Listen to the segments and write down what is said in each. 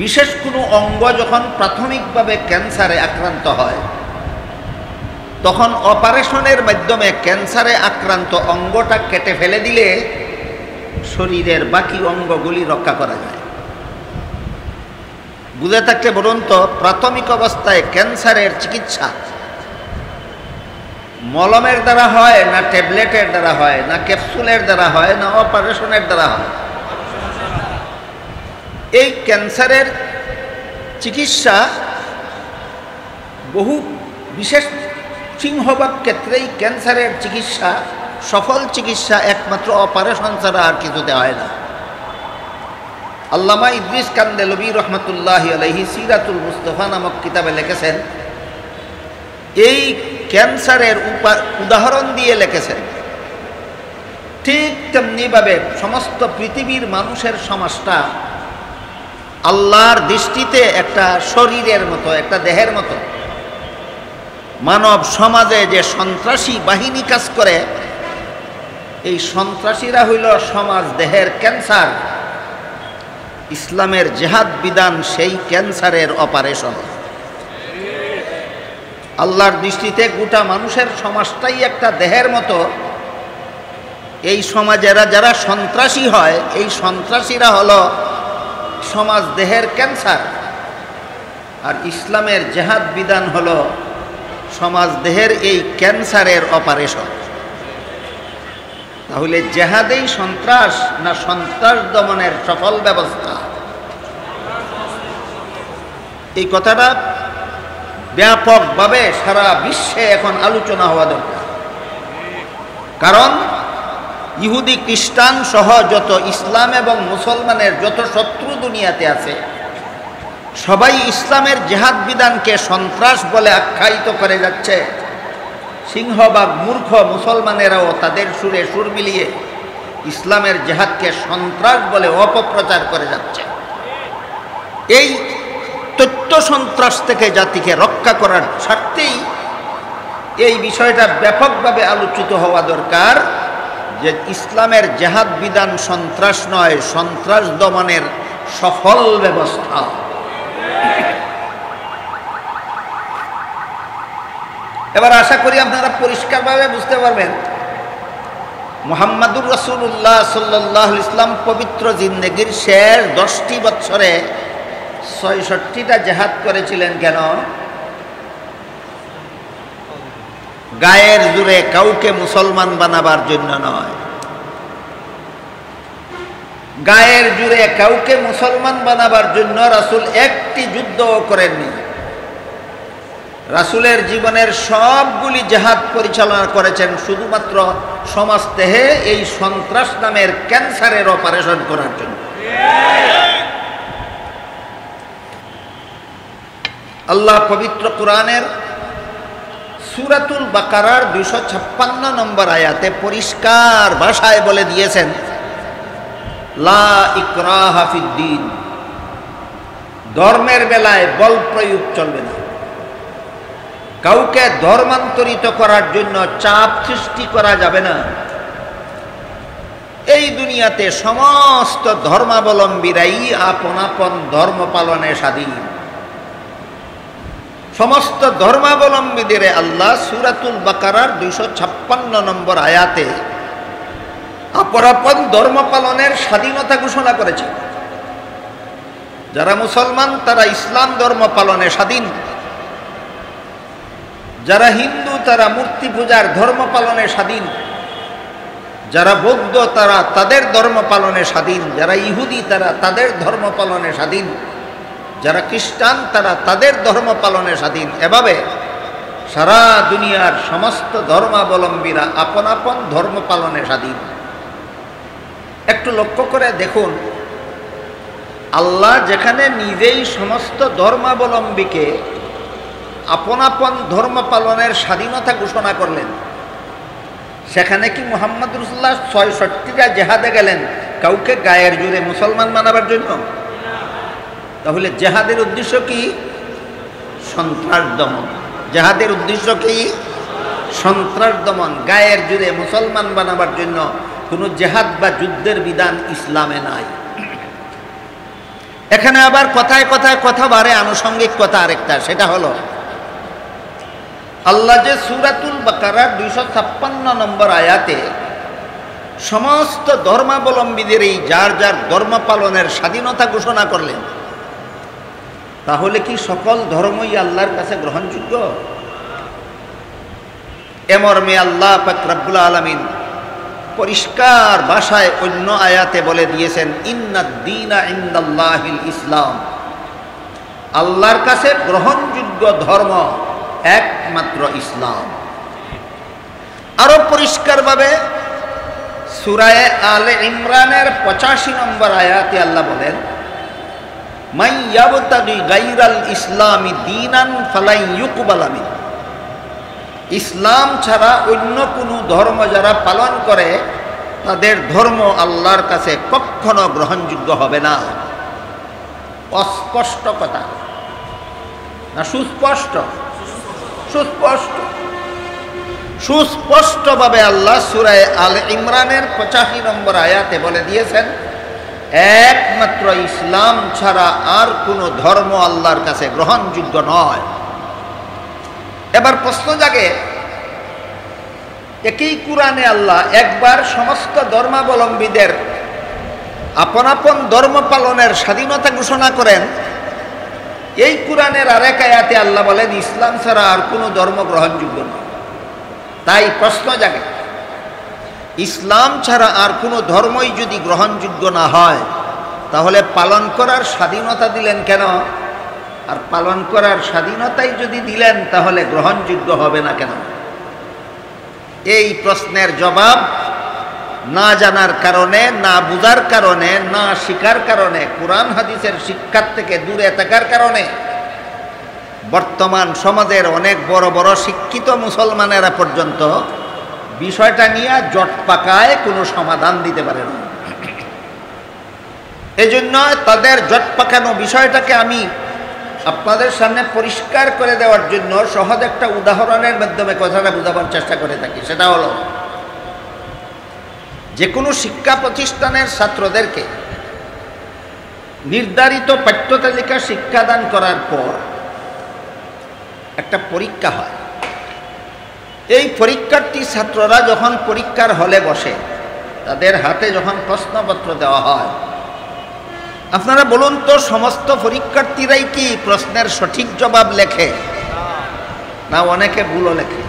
বিশেষ কোনো অঙ্গ যখন প্রাথমিকভাবে ক্যান্সারে আক্রান্ত হয়, তখন অপারেশনের মাধ্যমে ক্যান্সারে আক্রান্ত অঙ্গটা কেটে ফেলে দিলে শরীরের বাকি অঙ্গগুলি রক্ষা করা যায়। বুঝে থাকলে বলুন তো, প্রাথমিক অবস্থায় ক্যান্সারের চিকিৎসা মলমের দ্বারা হয় না ট্যাবলেটের দ্বারা হয় না ক্যাপসুলের দ্বারা হয় না অপারেশনের দ্বারা হয়? এই ক্যান্সারের চিকিৎসা বহু বিশেষ সিংহভাগ ক্ষেত্রেই ক্যান্সারের চিকিৎসা, সফল চিকিৎসা একমাত্র অপারেশন ছাড়া আর কিছুতে হয় না। আল্লামা ইদ্রিস কান্দেলভি রহমতুল্লাহি আলাইহি সিরাতুল মুস্তাফা নামক কিতাবে লিখেছেন, এই ক্যান্সারের উদাহরণ দিয়ে লিখেছেন, ঠিক তেমনিভাবে সমস্ত পৃথিবীর মানুষের সমাজটা আল্লাহর দৃষ্টিতে একটা শরীরের মতো, একটা দেহের মতো। মানব সমাজে যে সন্ত্রাসী বাহিনী কাজ করে, এই সন্ত্রাসীরা হইল সমাজ দেহের ক্যান্সার। ইসলামের জেহাদ বিধান সেই ক্যান্সারের অপারেশন। আল্লাহর দৃষ্টিতে গোটা মানুষের সমাজটাই একটা দেহের মতো। এই সমাজেরা যারা সন্ত্রাসী হয়, এই সন্ত্রাসীরা হলো সমাজ দেহের ক্যান্সার। আর ইসলামের জেহাদ বিধান হলো সমাজ দেহের এই ক্যান্সারের অপারেশন। তাহলে জেহাদেই সন্ত্রাস না সন্ত্রাস দমনের সফল ব্যবস্থা? এই কথাটা ব্যাপকভাবে সারা বিশ্বে এখন আলোচনা হওয়া দরকার। কারণ ইহুদি খ্রিস্টান সহ যত ইসলাম এবং মুসলমানের যত শত্রু দুনিয়াতে আছে, সবাই ইসলামের জেহাদ বিধানকে সন্ত্রাস বলে আখ্যায়িত করে যাচ্ছে। সিংহভাগ মূর্খ মুসলমানেরাও তাদের সুরে সুর মিলিয়ে ইসলামের জেহাদকে সন্ত্রাস বলে অপপ্রচার করে যাচ্ছে। এই তথ্য সন্ত্রাস থেকে জাতিকে রক্ষা করার স্বার্থেই এই বিষয়টা ব্যাপকভাবে আলোচিত হওয়া দরকার যে ইসলামের জেহাদ বিধান সন্ত্রাস নয়, সন্ত্রাস দমনের সফল ব্যবস্থা। এবার আশা করি আপনারা পরিষ্কারভাবে বুঝতে পারবেন, মুহাম্মাদুর রাসূলুল্লাহ সাল্লাল্লাহু আলাইহি ইসলাম পবিত্র জিন্দেগির শেষ 10টি বছরে 66টা জেহাদ করেছিলেন কেন? গায়ের জোরে কাউকে মুসলমান বানাবার জন্য নয়। গায়ের জোরে কাউকে মুসলমান বানাবার জন্য রাসূল একটি যুদ্ধও করেননি। রাসূলের জীবনের সবগুলি জেহাদ পরিচালনা করেছেন শুধুমাত্র সমাজ দেহে এই সন্ত্রাস নামের ক্যান্সারের অপারেশন করার জন্য। আল্লাহ পবিত্র কোরআনের সূরাতুল বাকারার 256 নম্বর আয়াতে পরিষ্কার ভাষায় বলে দিয়েছেন, লা ইকরাহা ফিদ্দীন, ধর্মের বেলায় বল প্রয়োগ চলবে না। কাউকে ধর্মান্তরিত করার জন্য চাপ সৃষ্টি করা যাবে না। এই দুনিয়াতে সমস্ত ধর্মাবলম্বীরাই আপন আপন ধর্ম পালনে স্বাধীন। সমস্ত ধর্মাবলম্বীদের আল্লাহ সূরাতুল বাকারার 256 নম্বর আয়াতে আপন আপন ধর্ম পালনের স্বাধীনতা ঘোষণা করেছে। যারা মুসলমান তারা ইসলাম ধর্ম পালনে স্বাধীন, যারা হিন্দু তারা মূর্তি পূজার ধর্ম পালনে স্বাধীন, যারা বৌদ্ধ তারা তাদের ধর্ম পালনে স্বাধীন, যারা ইহুদি তারা তাদের ধর্ম পালনে স্বাধীন, যারা খ্রিস্টান তারা তাদের ধর্ম পালনে স্বাধীন। এভাবে সারা দুনিয়ার সমস্ত ধর্মাবলম্বীরা আপন আপন ধর্ম পালনে স্বাধীন। একটু লক্ষ্য করে দেখুন, আল্লাহ যেখানে নিজেই সমস্ত ধর্মাবলম্বীকে আপন আপন ধর্ম পালনের স্বাধীনতা ঘোষণা করলেন, সেখানে কি মুহাম্মদ রাসূলুল্লাহ 66টা জেহাদে গেলেন কাউকে গায়ের জোরে মুসলমান বানাবার জন্য? তাহলে জেহাদের উদ্দেশ্য কি? সন্ত্রাস দমন। জেহাদের উদ্দেশ্য কি? সন্ত্রাস দমন। গায়ের জোরে মুসলমান বানাবার জন্য কোনো জেহাদ বা যুদ্ধের বিধান ইসলামে নাই। এখানে আবার কথায় কথায় কথা বাড়ে, আনুষঙ্গিক কথা আরেকটা, সেটা হলো আল্লাহ যে সূরাতুল বাকারার 256 নম্বর আয়াতে সমস্ত ধর্মাবলম্বীদের এই যার যার ধর্ম পালনের স্বাধীনতা ঘোষণা করলেন, তাহলে কি সকল ধর্মই আল্লাহর কাছে গ্রহণযোগ্য? এমর্মে আল্লাহ পাক রব্বুল আলামিন পরিষ্কার ভাষায় অন্য আয়াতে বলে দিয়েছেন, ইন্নাদ-দীনা ইনদাল্লাহিল ইসলাম, আল্লাহর কাছে গ্রহণযোগ্য ধর্ম একমাত্র ইসলাম। আরো পরিষ্কারভাবে সূরা আলে ইমরানের 85 নম্বর আয়াতে আল্লাহ বলেন, মান ইয়াবতাগি গায়রাল ইসলামি দীনান ফালাই ইউকবালা মিন, ইসলাম ছাড়া অন্য কোনো ধর্ম যারা পালন করে তাদের ধর্ম আল্লাহর কাছে কখনো গ্রহণযোগ্য হবে না। অস্পষ্ট কথা না সুস্পষ্ট? সুস্পষ্ট। সুস্পষ্টভাবে আল্লাহ সূরা আলে ইমরানের 85 নম্বর আয়াতে বলে দিয়েছেন, একমাত্র ইসলাম ছাড়া আর কোনো ধর্ম আল্লাহর কাছে গ্রহণযোগ্য নয়। এবার প্রশ্ন জাগে, একই কোরআনে আল্লাহ একবার সমস্ত ধর্মাবলম্বীদের আপন আপন ধর্ম পালনের স্বাধীনতা ঘোষণা করেন, এই কোরআনের আরেক আয়াতে আল্লাহ বলেন ইসলাম ছাড়া আর কোনো ধর্ম গ্রহণযোগ্য নয়। তাই প্রশ্ন জাগে, ইসলাম ছাড়া আর কোনো ধর্মই যদি গ্রহণযোগ্য না হয়, তাহলে পালন করার স্বাধীনতা দিলেন কেন? আর পালন করার স্বাধীনতাই যদি দিলেন, তাহলে গ্রহণযোগ্য হবে না কেন? এই প্রশ্নের জবাব না জানার কারণে, না বুঝার কারণে, না শিকার কারণে, কোরআন হাদিসের শিক্ষার থেকে দূরে থাকার কারণে বর্তমান সমাজের অনেক বড় বড় শিক্ষিত মুসলমানেরা পর্যন্ত বিষয়টা নিয়ে জট পাকায় কোনো সমাধান দিতে পারে না। এজন্য তাদের জট পাকানো বিষয়টাকে আমি আপনাদের সামনে পরিষ্কার করে দেওয়ার জন্য সহজ একটা উদাহরণের মাধ্যমে কথাটা বোঝাবার চেষ্টা করে থাকি। সেটা হলো, যে কোনো শিক্ষা প্রতিষ্ঠানের ছাত্রদেরকে নির্ধারিত পাঠ্যতালিকা শিক্ষাদান করার পর একটা পরীক্ষা হয়। এই পরীক্ষার্থী ছাত্ররা যখন পরীক্ষার হলে বসে, তাদের হাতে যখন প্রশ্নপত্র দেওয়া হয়, আপনারা বলুন তো, সমস্ত পরীক্ষার্থীরাই কি প্রশ্নের সঠিক জবাব লেখে? না অনেকে ভুলও লেখে।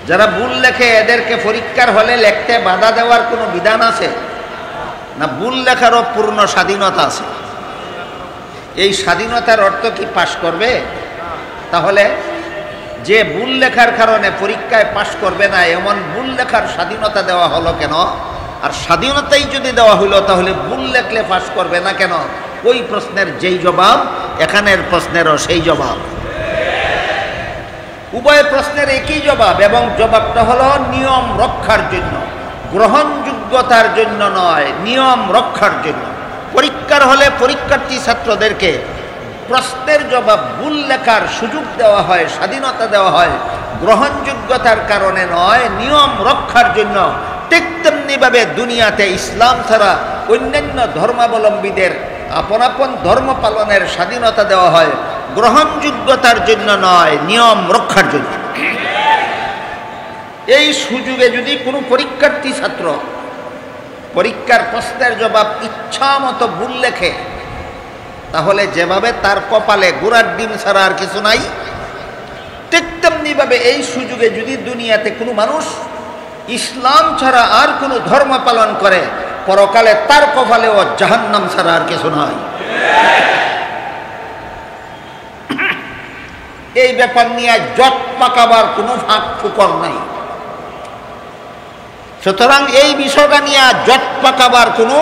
যারা ভুল লেখে এদেরকে পরীক্ষার হলে লিখতে বাধা দেওয়ার কোনো বিধান আছে? না ভুল লেখারও পূর্ণ স্বাধীনতা আছে। এই স্বাধীনতার অর্থ কি পাশ করবে? তাহলে যে ভুল লেখার কারণে পরীক্ষায় পাশ করবে না, এমন ভুল লেখার স্বাধীনতা দেওয়া হলো কেন? আর স্বাধীনতাই যদি দেওয়া হলো, তাহলে ভুল লেখলে পাশ করবে না কেন? ওই প্রশ্নের যেই জবাব, এখানের প্রশ্নেরও সেই জবাব। উভয় প্রশ্নের একই জবাব, এবং জবাবটা হলো নিয়ম রক্ষার জন্য, গ্রহণযোগ্যতার জন্য নয়, নিয়ম রক্ষার জন্য। পরীক্ষার হলে পরীক্ষার্থী ছাত্রদেরকে প্রশ্নের জবাব ভুল লেখার সুযোগ দেওয়া হয়, স্বাধীনতা দেওয়া হয়, গ্রহণযোগ্যতার কারণে নয়, নিয়ম রক্ষার জন্য। ঠিক তেমনিভাবে দুনিয়াতে ইসলাম ছাড়া অন্যান্য ধর্মাবলম্বীদের আপন আপন ধর্ম পালনের স্বাধীনতা দেওয়া হয়, গ্রহণযোগ্যতার জন্য নয়, নিয়ম রক্ষার জন্য। এই সুযোগে যদি কোনো পরীক্ষার্থী ছাত্র পরীক্ষার প্রশ্নের জবাব ইচ্ছা মতো ভুল লেখে, তাহলে যেভাবে তার কপালে ঘোড়ার ডিম ছাড়া আর কিছু নাই, ঠিক তেমনিভাবে এই সুযোগে যদি দুনিয়াতে কোনো মানুষ ইসলাম ছাড়া আর কোনো ধর্ম পালন করে, পরকালে তার কপালেও জাহান্নাম ছাড়া আর কিছু নয়। এই ব্যাপার নিয়ে জট পাকাবার কোনো ফাঁক ফুকর নাই। সুতরাং এই বিষয়টা নিয়ে জট পাকাবার কোনো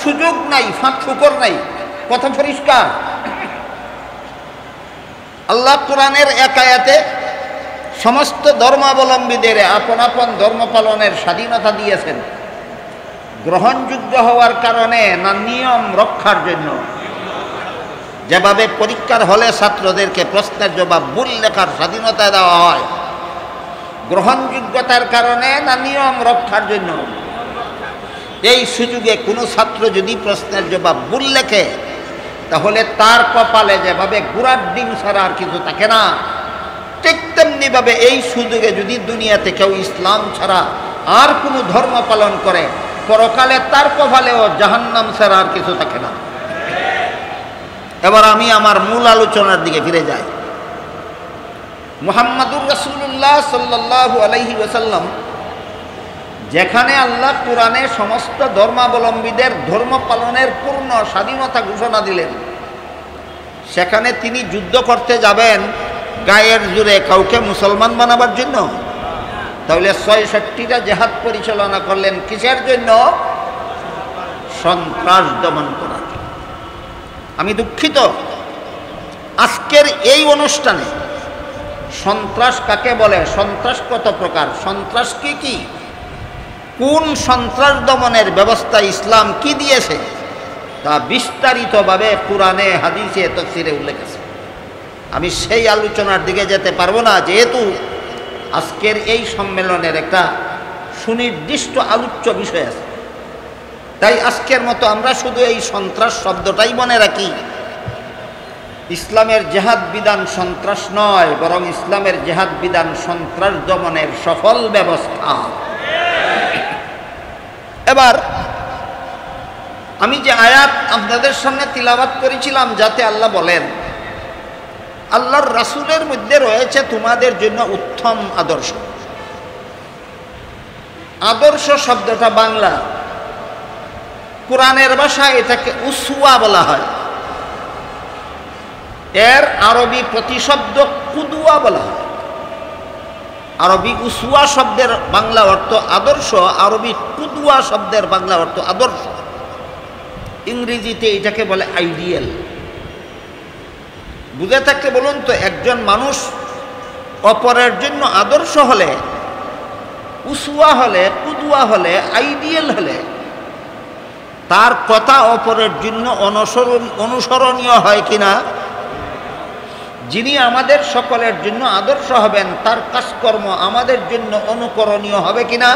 সুযোগ নাই, ফাঁক ফুকর নাই। কথা পরিষ্কার। আল্লাহ কোরআনের এক আয়াতে সমস্ত ধর্মাবলম্বীদের আপন আপন ধর্ম পালনের স্বাধীনতা দিয়েছেন, গ্রহণযোগ্য হওয়ার কারণে না নিয়ম রক্ষার জন্য? যেভাবে পরীক্ষার হলে ছাত্রদেরকে প্রশ্নের জবাব ভুল লেখার স্বাধীনতা দেওয়া হয়, গ্রহণযোগ্যতার কারণে না নিয়ম রক্ষার জন্য? এই সুযোগে কোনো ছাত্র যদি প্রশ্নের জবাব ভুল লেখে, তাহলে তার কপালে যেভাবে গুড়ার ডিম ছাড়া আর কিছু থাকে না, ঠিক তেমনিভাবে এই সুযোগে যদি দুনিয়াতে কেউ ইসলাম ছাড়া আর কোনো ধর্ম পালন করে, পরকালে তার কপালেও জাহান্নাম ছাড়া আর কিছু থাকে না। এবার আমি আমার মূল আলোচনার দিকে ফিরে যাই। মুহাম্মাদুর রাসূলুল্লাহ সাল্লাল্লাহু আলাইহি ওয়াসাল্লাম যেখানে আল্লাহ কোরআনে সমস্ত ধর্মাবলম্বীদের ধর্ম পালনের পূর্ণ স্বাধীনতা ঘোষণা দিলেন, সেখানে তিনি যুদ্ধ করতে যাবেন গায়ের জোরে কাউকে মুসলমান বানাবার জন্য? তাহলে ৬৬টা জেহাদ পরিচালনা করলেন কিসের জন্য? সন্ত্রাস দমন করার। আমি দুঃখিত, আজকের এই অনুষ্ঠানে সন্ত্রাস কাকে বলে, সন্ত্রাস কত প্রকার, সন্ত্রাস কি কি, কোন সন্ত্রাস দমনের ব্যবস্থা ইসলাম কি দিয়েছে, তা বিস্তারিতভাবে কোরআনে হাদিসে তাফসীরে উল্লেখ আছে। আমি সেই আলোচনার দিকে যেতে পারবো না, যেহেতু আজকের এই সম্মেলনের একটা সুনির্দিষ্ট আলোচ্য বিষয় আছে। তাই আজকের মতো আমরা শুধু এই সন্ত্রাস শব্দটাই মনে রাখি। ইসলামের জেহাদ বিধান সন্ত্রাস নয়, বরং ইসলামের জেহাদ বিধান সন্ত্রাস দমনের সফল ব্যবস্থা। এবার আমি যে আয়াত আপনাদের সামনে তিলাওয়াত করেছিলাম, যাতে আল্লাহ বলেন আল্লাহর রাসূলের মধ্যে রয়েছে তোমাদের জন্য উত্তম আদর্শ। আদর্শ শব্দটা বাংলা, কোরআনের ভাষায় এটাকে উসওয়া বলা হয়, এর আরবি প্রতিশব্দ কুদওয়া বলা হয়। আরবি উসওয়া শব্দের বাংলা অর্থ আদর্শ, আরবি কুদওয়া শব্দের বাংলা অর্থ আদর্শ। ইংরেজিতে এটাকে বলে আইডিয়াল। বুঝে থাকতে বলুন তো, একজন মানুষ অপরের জন্য আদর্শ হলে, উসওয়া হলে, কুদওয়া হলে, আইডিয়াল হলে, তার কথা অপরের জন্য অনুসরণীয় হয় কিনা? যিনি আমাদের সকলের জন্য আদর্শ হবেন, তার কাজকর্ম আমাদের জন্য অনুকরণীয় হবে কিনা?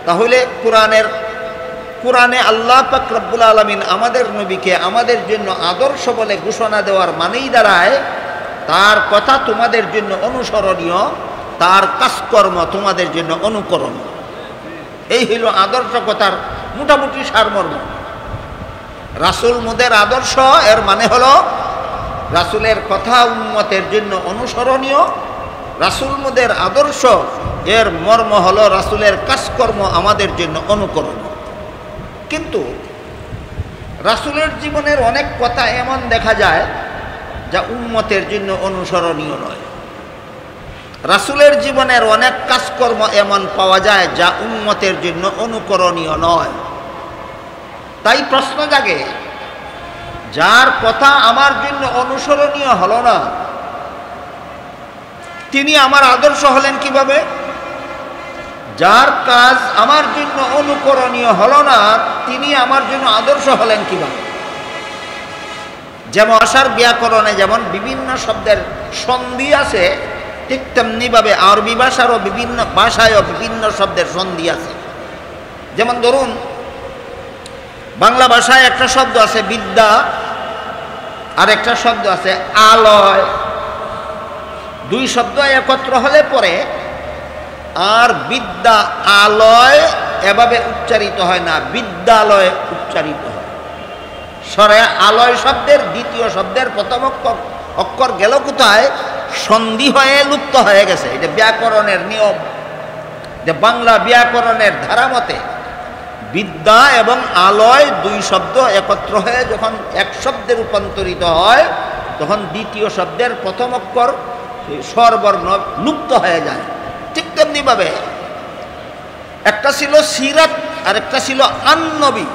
তাহলে কোরআনে আল্লাহ পাক রব্বুল আলামিন আমাদের নবীকে আমাদের জন্য আদর্শ বলে ঘোষণা দেওয়ার মানেই দাঁড়ায় তার কথা তোমাদের জন্য অনুসরণীয়, তার কাজকর্ম তোমাদের জন্য অনুকরণীয়। এই হইল আদর্শ কথার মোটামুটি সারমর্ম। রাসূল মোদের আদর্শ, এর মানে হলো রাসূলের কথা উম্মতের জন্য অনুসরণীয়। রাসূল মোদের আদর্শ, এর মর্ম হলো রাসূলের কাজকর্ম আমাদের জন্য অনুকরণীয়। কিন্তু রাসূলের জীবনের অনেক কথা এমন দেখা যায় যা উম্মতের জন্য অনুসরণীয় নয়। রাসূলের জীবনের অনেক কাজকর্ম এমন পাওয়া যায় যা উম্মতের জন্য অনুকরণীয় নয়। তাই প্রশ্ন জাগে, যার কথা আমার জন্য অনুসরণীয় হলো না, তিনি আমার আদর্শ হলেন কিভাবে? যার কাজ আমার জন্য অনুকরণীয় হলো না, তিনি আমার জন্য আদর্শ হলেন কিভাবে? যেমন ভাষার ব্যাকরণে যেমন বিভিন্ন শব্দের সন্ধি আছে, ঠিক তেমনিভাবে আরবি ভাষারও বিভিন্ন ভাষায়ও বিভিন্ন শব্দের সন্ধি আছে। যেমন ধরুন, বাংলা ভাষায় একটা শব্দ আছে বিদ্যা, আর একটা শব্দ আছে আলয়। দুই শব্দ একত্র হলে পরে আর বিদ্যা আলয় এভাবে উচ্চারিত হয় না, বিদ্যালয় উচ্চারিত হয়। সরে আলয় শব্দের দ্বিতীয় শব্দের প্রথম অক্ষর গেল কোথায়? সন্ধি হয়ে লুপ্ত হয়ে গেছে। এটা ব্যাকরণের নিয়ম, যে বাংলা ব্যাকরণের ধারা মতে বিদ্যা এবং আলয় দুই শব্দ একত্র হয়ে যখন এক শব্দে রূপান্তরিত হয়, তখন দ্বিতীয় শব্দের প্রথম অক্ষর স্বরবর্ণ লুপ্ত হয়ে যায়। ঠিক তেমনিভাবে একটা ছিল সিরাত আর একটা ছিল আন-নবী।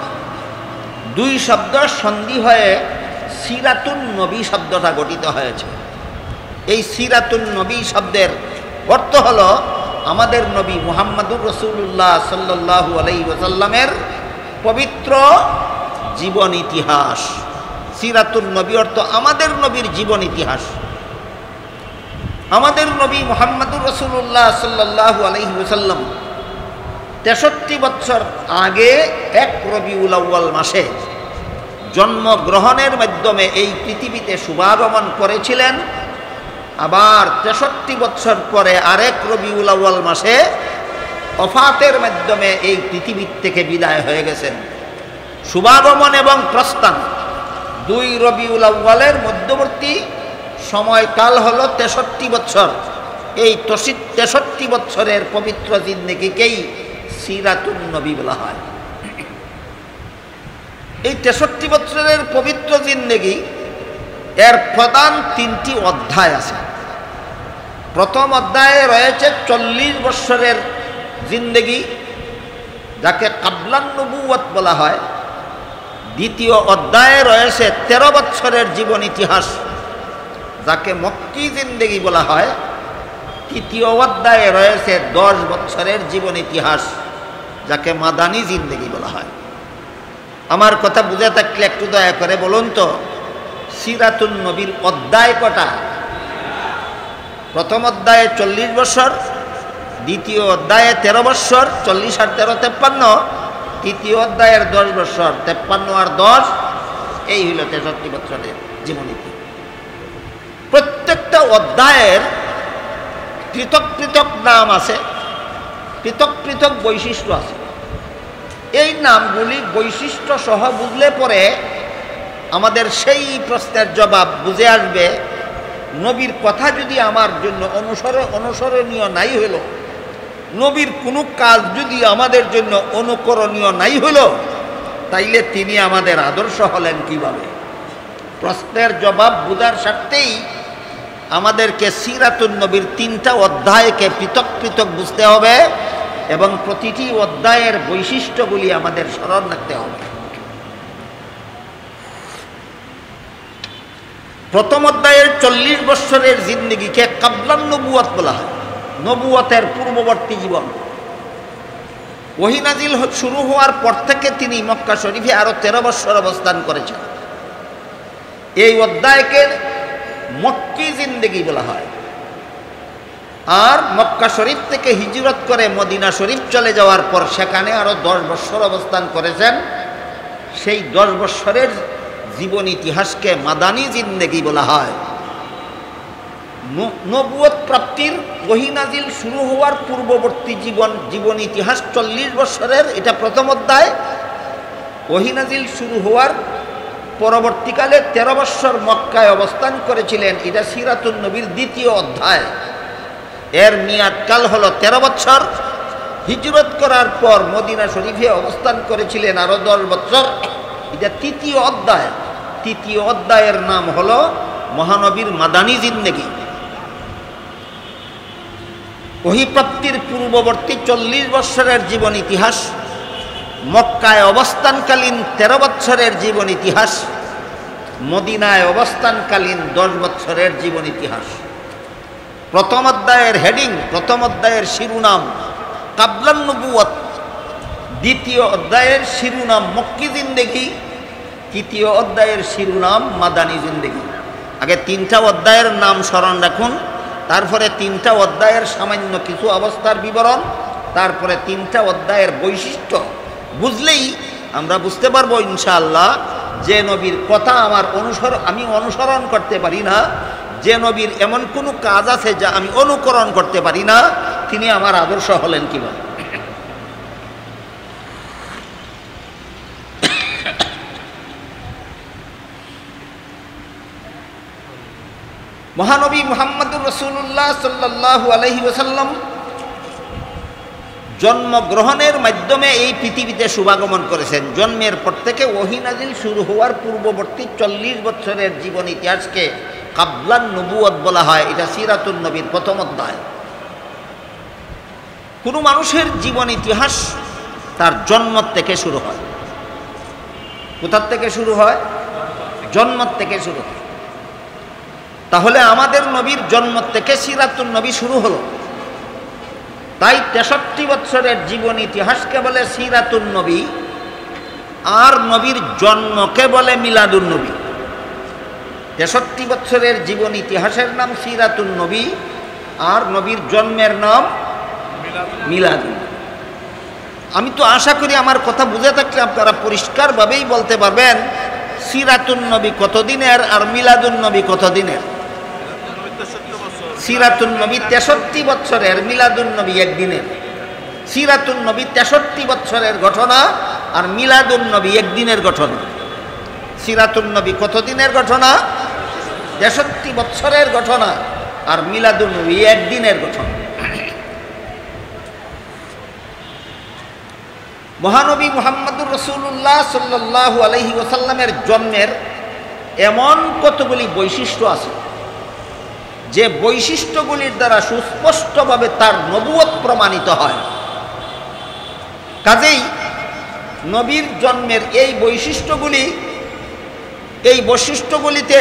দুই শব্দ সন্ধি হয়ে সিরাতুন নবী শব্দটা গঠিত হয়েছে। এই সিরাতুন নবী শব্দের অর্থ হলো আমাদের নবী মুহাম্মাদুর রাসূলুল্লাহ সাল্লাল্লাহু আলাইহি ওয়াসাল্লামের পবিত্র জীবন ইতিহাস। সিরাতুন নবী অর্থ আমাদের নবীর জীবন ইতিহাস। আমাদের নবী মুহাম্মাদুর রাসূলুল্লাহ সাল্লাল্লাহু আলাইহি ওয়াসাল্লাম 63 বছর আগে 1 রবিউল আউয়াল মাসে জন্মগ্রহণের মাধ্যমে এই পৃথিবীতে শুভাগমন করেছিলেন, আবার 63 বছর পরে আরেক রবিউল আউয়াল মাসে ওফাতের মাধ্যমে এই পৃথিবীর থেকে বিদায় হয়ে গেছেন। শুভাগমন এবং প্রস্থান 2 রবিউল আউয়ালের মধ্যবর্তী সময়কাল হলো 63 বছর। এই 63 বছরের পবিত্র জিন্দেগিকেই সিরাতুন নবী বলা হয়। এই 63 বছরের পবিত্র জিন্দেগি এর প্রধান 3টি অধ্যায় আছে। প্রথম অধ্যায়ে রয়েছে 40 বছরের জিন্দেগি, যাকে কাবলান নবুয়ত বলা হয়। দ্বিতীয় অধ্যায়ে রয়েছে 13 বছরের জীবন ইতিহাস, যাকে মক্কি জিন্দেগি বলা হয়। তৃতীয় অধ্যায়ে রয়েছে 10 বছরের জীবন ইতিহাস, যাকে মাদানী জিন্দেগি বলা হয়। আমার কথা বুঝে থাকলে একটু দয়া করে বলুন তো, সিরাতুন নবীর অধ্যায় কটা? প্রথম অধ্যায়ে 40 বছর, দ্বিতীয় অধ্যায়ে 13 বছর, 40 আর 13 53, তৃতীয় অধ্যায়ের 10 বছর, 53 আর 10, এই হইল 63 বছরের জীবনীতি। প্রত্যেকটা অধ্যায়ের পৃথক পৃথক নাম আছে, পৃথক পৃথক বৈশিষ্ট্য আছে। এই নামগুলি বৈশিষ্ট্য সহ বুঝলে পরে আমাদের সেই প্রশ্নের জবাব বুঝে আসবে, নবীর কথা যদি আমার জন্য অনুসরণীয় নাই হইল, নবীর কোনো কাজ যদি আমাদের জন্য অনুকরণীয় নাই হইল, তাইলে তিনি আমাদের আদর্শ হলেন কিভাবে? প্রশ্নের জবাব বুঝার স্বার্থেই আমাদেরকে সিরাতুন নবীর 3টা অধ্যায়কে পৃথক পৃথক বুঝতে হবে এবং প্রতিটি অধ্যায়ের বৈশিষ্ট্যগুলি আমাদের স্মরণ রাখতে হবে। প্রথম অধ্যায়ের 40 বছরের জিন্দেগিকে কাবলান নবুয়ত বলা হয়, নবুয়তের পূর্ববর্তী জীবন। ওহী নাজিল শুরু হওয়ার পর থেকে তিনি মক্কা শরীফে আরো 13 বছর অবস্থান করেছেন। এই অধ্যায়কে মক্কি জিন্দেগি বলা হয়। আর মক্কা শরীফ থেকে হিজরত করে মদিনা শরীফ চলে যাওয়ার পর সেখানে আরো 10 বছর অবস্থান করেছেন। সেই 10 বছরের জীবন ইতিহাসকে মাদানী জিন্দেগি বলা হয়। নবুয়ত প্রাপ্তির ওহী নাজিল শুরু হওয়ার পূর্ববর্তী জীবন ইতিহাস 40 বছরের, এটা প্রথম অধ্যায়। ওহী নাজিল শুরু হওয়ার পরবর্তীকালে 13 বছর মক্কায় অবস্থান করেছিলেন, এটা সিরাতুন নবীর দ্বিতীয় অধ্যায়। এর মেয়াদকাল হলো 13 বছর। হিজরত করার পর মদিনা শরীফে অবস্থান করেছিলেন আরো 10 বছর, এটা তৃতীয় অধ্যায়। তৃতীয় অধ্যায়ের নাম হলো মহানবীর মাদানী জিন্দেগি। ওহীপ্রাপ্তির পূর্ববর্তী 40 বছরের জীবন ইতিহাস, মক্কায় অবস্থানকালীন 13 বছরের জীবন ইতিহাস, মদিনায় অবস্থানকালীন 10 বছরের জীবন ইতিহাস। প্রথম অধ্যায়ের হেডিং, প্রথম অধ্যায়ের শিরোনাম কাবলান নবুয়ত, দ্বিতীয় অধ্যায়ের শিরোনাম মক্কি জিন্দেগি, তৃতীয় অধ্যায়ের শিরোনাম মাদানী জিন্দেগি। আগে 3টা অধ্যায়ের নাম স্মরণ রাখুন, তারপরে 3টা অধ্যায়ের সামান্য কিছু অবস্থার বিবরণ, তারপরে 3টা অধ্যায়ের বৈশিষ্ট্য বুঝলেই আমরা বুঝতে পারবো ইনশাআল্লাহ যে নবীর কথা আমি অনুসরণ করতে পারি না, যে নবীর এমন কোনো কাজ আছে যা আমি অনুকরণ করতে পারি না, তিনি আমার আদর্শ হলেন কিভাবে। মহানবী মুহাম্মদুর রাসূলুল্লাহ সাল্লাল্লাহু আলাইহি ওয়াসাল্লাম জন্মগ্রহণের মাধ্যমে এই পৃথিবীতে শুভাগমন করেছেন। জন্মের পর থেকে ওহী নাজিল শুরু হওয়ার পূর্ববর্তী 40 বছরের জীবন ইতিহাসকে কাবলান নবুয়ত বলা হয়। এটা সিরাতুন নবীর প্রথম অধ্যায়। কোনো মানুষের জীবন ইতিহাস তার জন্ম থেকে শুরু হয়। কোথার থেকে শুরু হয়? জন্ম থেকে শুরু হয়। তাহলে আমাদের নবীর জন্ম থেকে সিরাতুন নবী শুরু হলো। তাই 63 বছরের জীবন ইতিহাসকে বলে সিরাতুন নবী, আর নবীর জন্মকে বলে মিলাদুন নবী। 63 বছরের জীবন ইতিহাসের নাম সিরাতুন নবী, আর নবীর জন্মের নাম মিলাদুন। আমি তো আশা করি আমার কথা বুঝে থাকলে আপনারা পরিষ্কারভাবেই বলতে পারবেন সিরাতুন নবী কতদিনের আর মিলাদুন নবী কতদিনের? সিরাতুন নবী 63 বছরের, মিলাদুন নবী একদিনের। সিরাতুন নবী 63 বছরের ঘটনা আর মিলাদুন নবী একদিনের ঘটনা। সিরাতুন নবী কতদিনের ঘটনা? 63 বছরের ঘটনা আর মিলাদুন নবী একদিনের ঘটনা। মহানবী মুহাম্মদুর রাসূলুল্লাহ সাল্লাল্লাহু আলাইহি ওয়াসাল্লামের জন্মের এমন কতগুলি বৈশিষ্ট্য আছে যে বৈশিষ্ট্যগুলির দ্বারা সুস্পষ্টভাবে তার নবুয়ত প্রমাণিত হয়। কাজেই নবীর জন্মের এই বৈশিষ্ট্যগুলিতে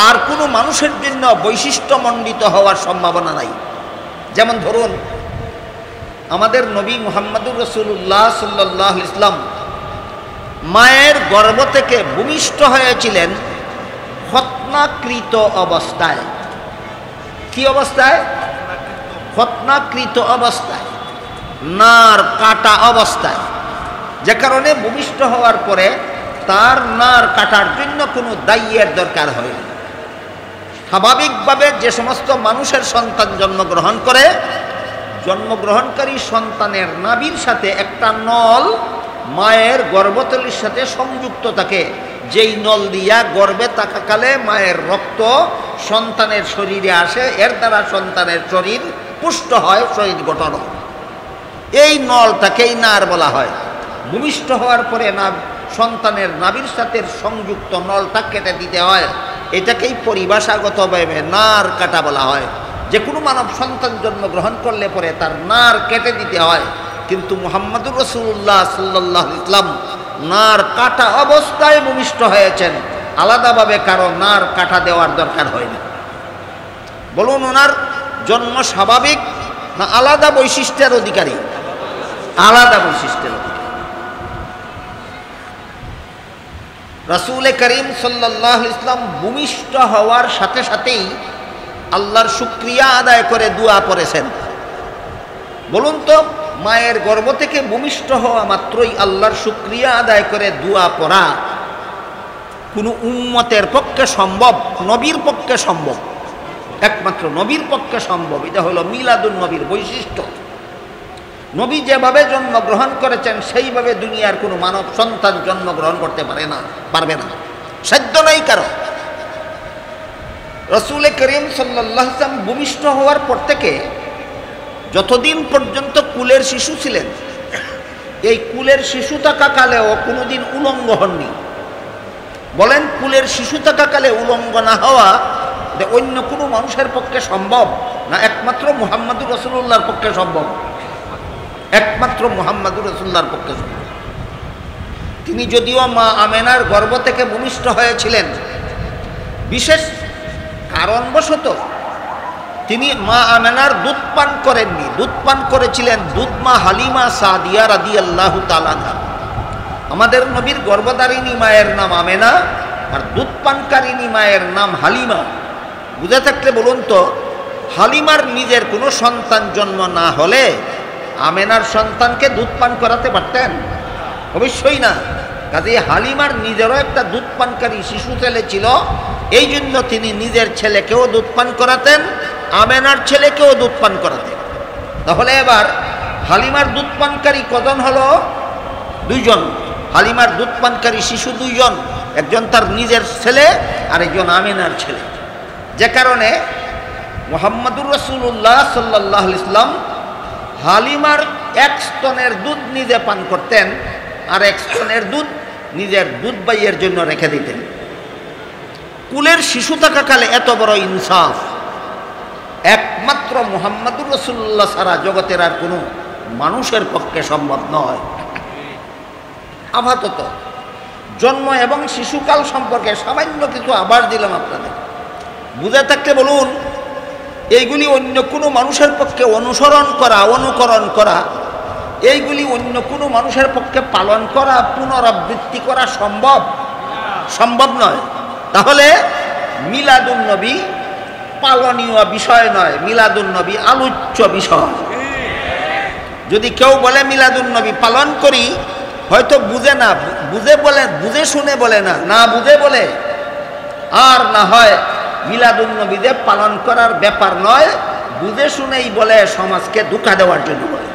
আর কোনো মানুষের জন্য বৈশিষ্ট্যমণ্ডিত হওয়ার সম্ভাবনা নাই। যেমন ধরুন, আমাদের নবী মুহাম্মদুর রাসূলুল্লাহ সাল্লাল্লাহু আলাইহি ওয়াসাল্লাম মায়ের গর্ভ থেকে ভূমিষ্ঠ হয়েছিলেন খতনাকৃত অবস্থায়। কি অবস্থায়? খতনাকৃত অবস্থায়, নার কাটা অবস্থায়, যে কারণে ভূমিষ্ঠ হওয়ার পরে তার নার কাটার জন্য কোনো দাইয়ের দরকার হয় না। স্বাভাবিকভাবে যে সমস্ত মানুষের সন্তান জন্মগ্রহণ করে, জন্মগ্রহণকারী সন্তানের নাভির সাথে একটা নল মায়ের গর্ভতলীর সাথে সংযুক্ত থাকে, যেই নল দিয়া গর্ভে থাকাকালে মায়ের রক্ত সন্তানের শরীরে আসে, এর দ্বারা সন্তানের শরীর পুষ্ট হয়, শরীর গঠন হয়। এই নলটাকেই নার বলা হয়। ভূমিষ্ঠ হওয়ার পরে সন্তানের নাভির সাথে সংযুক্ত নলটা কেটে দিতে হয়, এটাকেই পরিভাষাগতভাবে নার কাটা বলা হয়। যে কোনো মানব সন্তান জন্মগ্রহণ করলে পরে তার নার কেটে দিতে হয়, কিন্তু মুহাম্মদুর রাসূলুল্লাহ সাল্লাল্লাহু আলাইহি ওয়াসাল্লাম নার কাটা অবস্থায় ভূমিষ্ঠ হয়েছেন, আলাদাভাবে কারো নার কাটা দেওয়ার দরকার হয় না। বলুন, ওনার জন্ম স্বাভাবিক না আলাদা বৈশিষ্ট্যের অধিকারী? আলাদা বৈশিষ্ট্যের অধিকারী। রাসূল করিম সাল্লাল্লাহু আলাইহি ওয়াসাল্লাম ভূমিষ্ঠ হওয়ার সাথে সাথেই আল্লাহর শুকরিয়া আদায় করে দোয়া পড়েছেন। বলুন তো, মায়ের গর্ভ থেকে ভূমিষ্ঠ হওয়া মাত্রই আল্লাহর শুকরিয়া আদায় করে দোয়া পড়া কোনো উম্মতের পক্ষে সম্ভব? নবীর পক্ষে সম্ভব, একমাত্র নবীর পক্ষে সম্ভব। এটা হলো মিলাদুন নবীর বৈশিষ্ট্য। নবী যেভাবে জন্মগ্রহণ করেছেন সেইভাবে দুনিয়ার কোনো মানব সন্তান জন্মগ্রহণ করতে পারবে না, সাধ্য নাই কারো। রাসূল করিম সাল্লাল্লাহু আলাইহি ওয়াসাল্লাম ভূমিষ্ঠ হওয়ার পর থেকে যতদিন পর্যন্ত কুলের শিশু ছিলেন, এই কুলের শিশু থাকাকালেও কোনোদিন উলঙ্গ হননি। বলেন, কুলের শিশু থাকাকালে উলঙ্গ না হওয়া অন্য কোনো মানুষের পক্ষে সম্ভব না একমাত্র মুহাম্মদুর রাসূলুল্লাহর পক্ষে সম্ভব? একমাত্র মুহাম্মদুর রাসূলুল্লাহর পক্ষে সম্ভব। তিনি যদিও মা আমেনার গর্ভ থেকে ভূমিষ্ঠ হয়েছিলেন, বিশেষ কারণবশত তিনি মা আমেনার দুধ পান করেননি। দুধ পান করেছিলেন দুধমা হালিমা সাদিয়া রাদিয়াল্লাহু তাআলা আনহা। আমাদের নবীর গর্ভধারিণী মায়ের নাম আমেনা আর দুধ পানকারিণী মায়ের নাম হালিমা। বুঝে থাকলে বলুন তো, হালিমার নিজের কোনো সন্তান জন্ম না হলে আমেনার সন্তানকে দুধ পান করাতে পারতেন? অবশ্যই না। কাজে হালিমার নিজেরও একটা দুধ পানকারী শিশু ছেলে ছিল, এই জন্য তিনি নিজের ছেলেকেও দুধ পান করাতেন, আমেনার ছেলেকেও দুধ পান করাতেন। তাহলে এবার হালিমার দুধ পানকারী কজন হলো? দুইজন। হালিমার দুধ পানকারী শিশু দুইজন, একজন তার নিজের ছেলে আর একজন আমেনার ছেলে। যে কারণে মুহাম্মদুর রাসূলুল্লাহ সাল্লাল্লাহু আলাইহি ওয়াসাল্লাম হালিমার এক স্তনের দুধ নিজে পান করতেন আর এক স্তনের দুধ নিজের দুধ ভাইয়ের জন্য রেখে দিতেন। কুলের শিশু থাকাকালে এত বড় ইনসাফ একমাত্র মুহাম্মদুর রাসূলুল্লাহ ছাড়া জগতের আর কোনো মানুষের পক্ষে সম্ভব নয়। আপাতত জন্ম এবং শিশুকাল সম্পর্কে সামান্য কিছু আভাস দিলাম আপনাদের। বুঝে থাকতে বলুন, এইগুলি অন্য কোনো মানুষের পক্ষে অনুকরণ করা, এইগুলি অন্য কোনো মানুষের পক্ষে পালন করা, পুনরাবৃত্তি করা সম্ভব নয়। তাহলে মিলাদুন নবী পালনীয় বিষয় নয়, মিলাদুন নবী আলোচ্য বিষয়। যদি কেউ বলে মিলাদুন নবী পালন করি, হয়তো বুঝে শুনে বলে না, না বুঝে বলে, আর না হয় মিলাদুন্নবীদের পালন করার ব্যাপার নয়, বুঝে শুনেই বলে, সমাজকে ধোঁকা দেওয়ার জন্য বলে।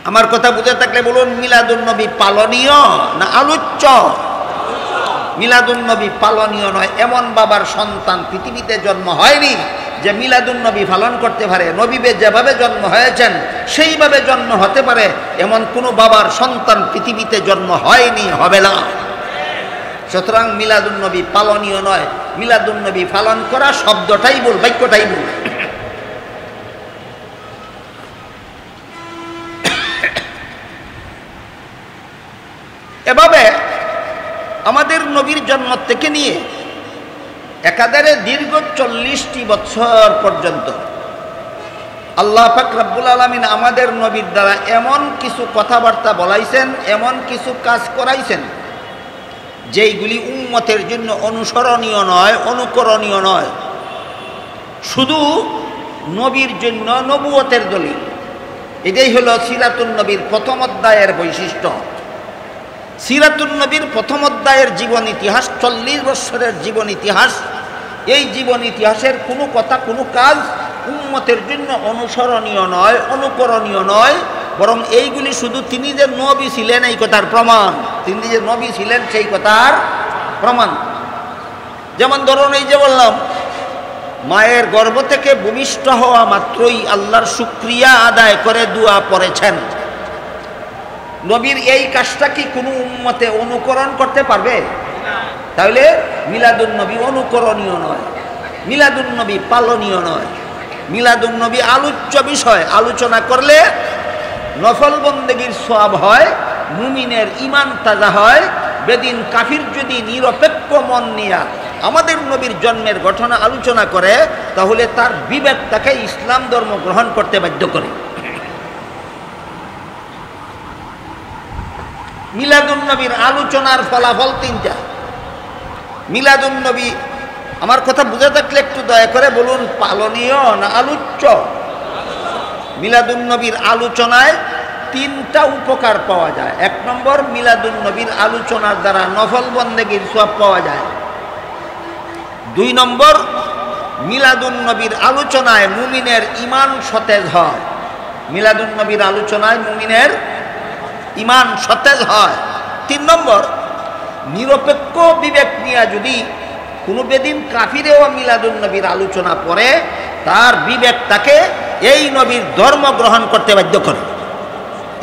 আমার কথা বুঝে থাকলে বলুন, মিলাদুন্নবী পালনীয় না আলোচ্য? মিলাদুন্নবী পালনীয় নয়। এমন বাবার সন্তান পৃথিবীতে জন্ম হয়নি যে মিলাদুন্নবী পালন করতে পারে। নবীবে যেভাবে জন্ম হয়েছেন সেইভাবে জন্ম হতে পারে এমন কোনো বাবার সন্তান পৃথিবীতে জন্ম হয়নি, হবে না। সুতরাং মিলাদুন্নবী পালনীয় নয়, মিলাদুন্নবী পালন করা শব্দটাই ভুল, বাক্যটাই ভুল। এভাবে আমাদের নবীর জন্ম থেকে নিয়ে একাধারে দীর্ঘ 40টি বছর পর্যন্ত আল্লাহ পাক রব্বুল আলামিন আমাদের নবীর দ্বারা এমন কিছু কথাবার্তা বলাইছেন, এমন কিছু কাজ করাইছেন যেইগুলি উম্মতের জন্য অনুসরণীয় নয়, অনুকরণীয় নয়, শুধু নবীর জন্য নবুয়তের দলিল। এটাই হলো সিরাতুন নবীর প্রথম অধ্যায়ের বৈশিষ্ট্য। সিরাতুন নবীর প্রথম অধ্যায়ের জীবন ইতিহাস, 40 বছরের জীবন ইতিহাস। এই জীবন ইতিহাসের কোনো কথা, কোনো কাজ উম্মতের জন্য অনুসরণীয় নয়, অনুকরণীয় নয়, বরং এইগুলি শুধু তিনি যে নবী ছিলেন এই কথার প্রমাণ, তিনি যে নবী ছিলেন সেই কথার প্রমাণ। যেমন ধরুন, এই যে বললাম, মায়ের গর্ভ থেকে ভূমিষ্ঠ হওয়া মাত্রই আল্লাহর শুকরিয়া আদায় করে দোয়া পড়েছেন। নবীর এই কাজটা কি কোনো উম্মতে অনুকরণ করতে পারবে? তাহলে মিলাদুন্নবী অনুকরণীয় নয়, মিলাদুন্নবী পালনীয় নয়, মিলাদুন্নবী আলোচ্য বিষয়। আলোচনা করলে নফল বন্দেগীর সওয়াব হয়, মুমিনের ঈমান তাজা হয়। বেদিন কাফির যদি নিরপেক্ষ মন নিয়ে আমাদের নবীর জন্মের ঘটনা আলোচনা করে, তাহলে তার বিবেক তাকে ইসলাম ধর্ম গ্রহণ করতে বাধ্য করে। মিলাদুন্নবীর আলোচনার ফলাফল 3টা। মিলাদুন্নবী, আমার কথা বুঝে থাকলে একটু দয়া করে বলুন, পালনীয় না আলোচ্য? মিলাদুন্নবীর আলোচনায় 3টা উপকার পাওয়া যায়। 1 নম্বর, মিলাদুন্নবীর আলোচনার দ্বারা নফল বন্দেগীর সওয়াব পাওয়া যায়। 2 নম্বর, মিলাদুন্নবীর আলোচনায় মুমিনের ঈমান সতেজ হয়। মিলাদুন্নবীর আলোচনায় মুমিনের ঈমান সতেজ হয়। 3 নম্বর, নিরপেক্ষ বিবেক নিয়ে যদি কোনো বেদিন কাফিরেও মিলাদুন্নবীর আলোচনা পড়ে, তার বিবেক তাকে এই নবীর ধর্ম গ্রহণ করতে বাধ্য করে।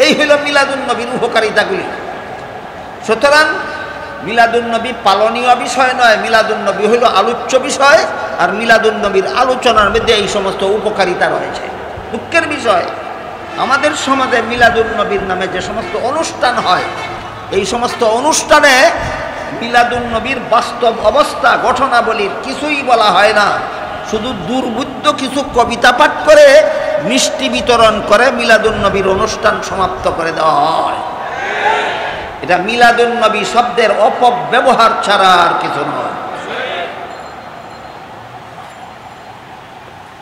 এই হইল মিলাদুন্নবীর উপকারিতাগুলি। সুতরাং মিলাদুন্নবী পালনীয় বিষয় নয়, মিলাদুন্নবী হইল আলোচ্য বিষয়। আর মিলাদুন্নবীর আলোচনার মধ্যে এই সমস্ত উপকারিতা রয়েছে। দুঃখের বিষয়, আমাদের সমাজে মিলাদুন্নবীর নামে যে সমস্ত অনুষ্ঠান হয়, এই সমস্ত অনুষ্ঠানে মিলাদুন্নবীর বাস্তব অবস্থা, ঘটনাবলীর কিছুই বলা হয় না। শুধু দুর্বুদ্ধ কিছু কবিতা পাঠ করে, মিষ্টি বিতরণ করে মিলাদুন্নবীর অনুষ্ঠান সমাপ্ত করে দেওয়া হয়। এটা মিলাদুন্নবী শব্দের অপব্যবহার ছাড়া আর কিছু নয়।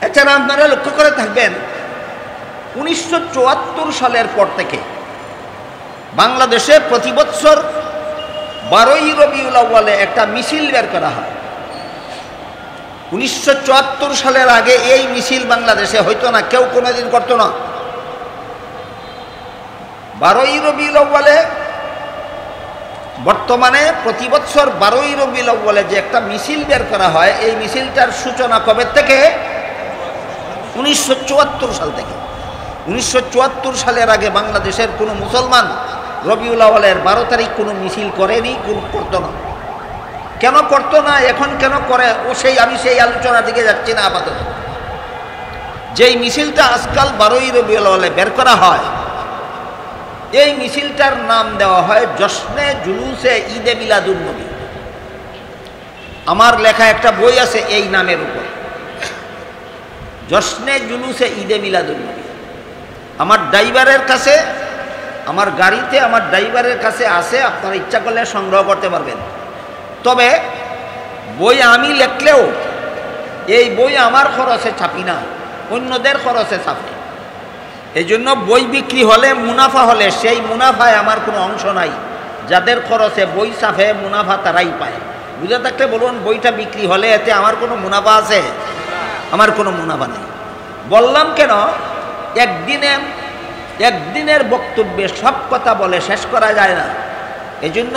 এছাড়া আপনারা লক্ষ্য করে থাকবেন, 1974 সালের পর থেকে বাংলাদেশে প্রতি বছর 12ই রবিউল আউয়ালে একটা মিছিল বের করা হয়। 1974 সালের আগে এই মিছিল বাংলাদেশে হইতো না, কেউ কোনোদিন করতো না। 12ই রবিউল আউয়ালে, বর্তমানে প্রতি বছর 12ই রবিউল আউয়ালে যে একটা মিছিল বের করা হয়, এই মিছিলটার সূচনা কবে থেকে? 1974 সাল থেকে। 1974 সালের আগে বাংলাদেশের কোনো মুসলমান রবিউল আউয়ালের 12 তারিখ কোনো মিছিল করেনি, করতো না। কেন করতো না, এখন কেন করে, আমি সেই আলোচনার দিকে যাচ্ছি না আপাতত। যেই মিছিলটা আজকাল 12ই রবিউল আউয়ালে বের করা হয়, এই মিছিলটার নাম দেওয়া হয় জশ্নে জুলুসে ঈদে মিলাদুন্নবী। আমার লেখা একটা বই আছে এই নামের উপর, জশ্নে জুলুসে ঈদে মিলাদুন্নবী। আমার ড্রাইভারের কাছে, আমার গাড়িতে আমার ড্রাইভারের কাছে আছে, আপনারা ইচ্ছা করলে সংগ্রহ করতে পারবেন। তবে বই আমি লেখলেও এই বই আমার খরচে ছাপি না, অন্যদের খরচে ছাপে। এই জন্য বই বিক্রি হলে মুনাফা হলে সেই মুনাফায় আমার কোনো অংশ নাই। যাদের খরচে বই ছাপে মুনাফা তারাই পায়। বুঝে থাকলে বলুন, বইটা বিক্রি হলে এতে আমার কোনো মুনাফা আছে? আমার কোনো মুনাফা নেই। বললাম কেন, একদিনের বক্তব্যে সব কথা বলে শেষ করা যায় না। এই জন্য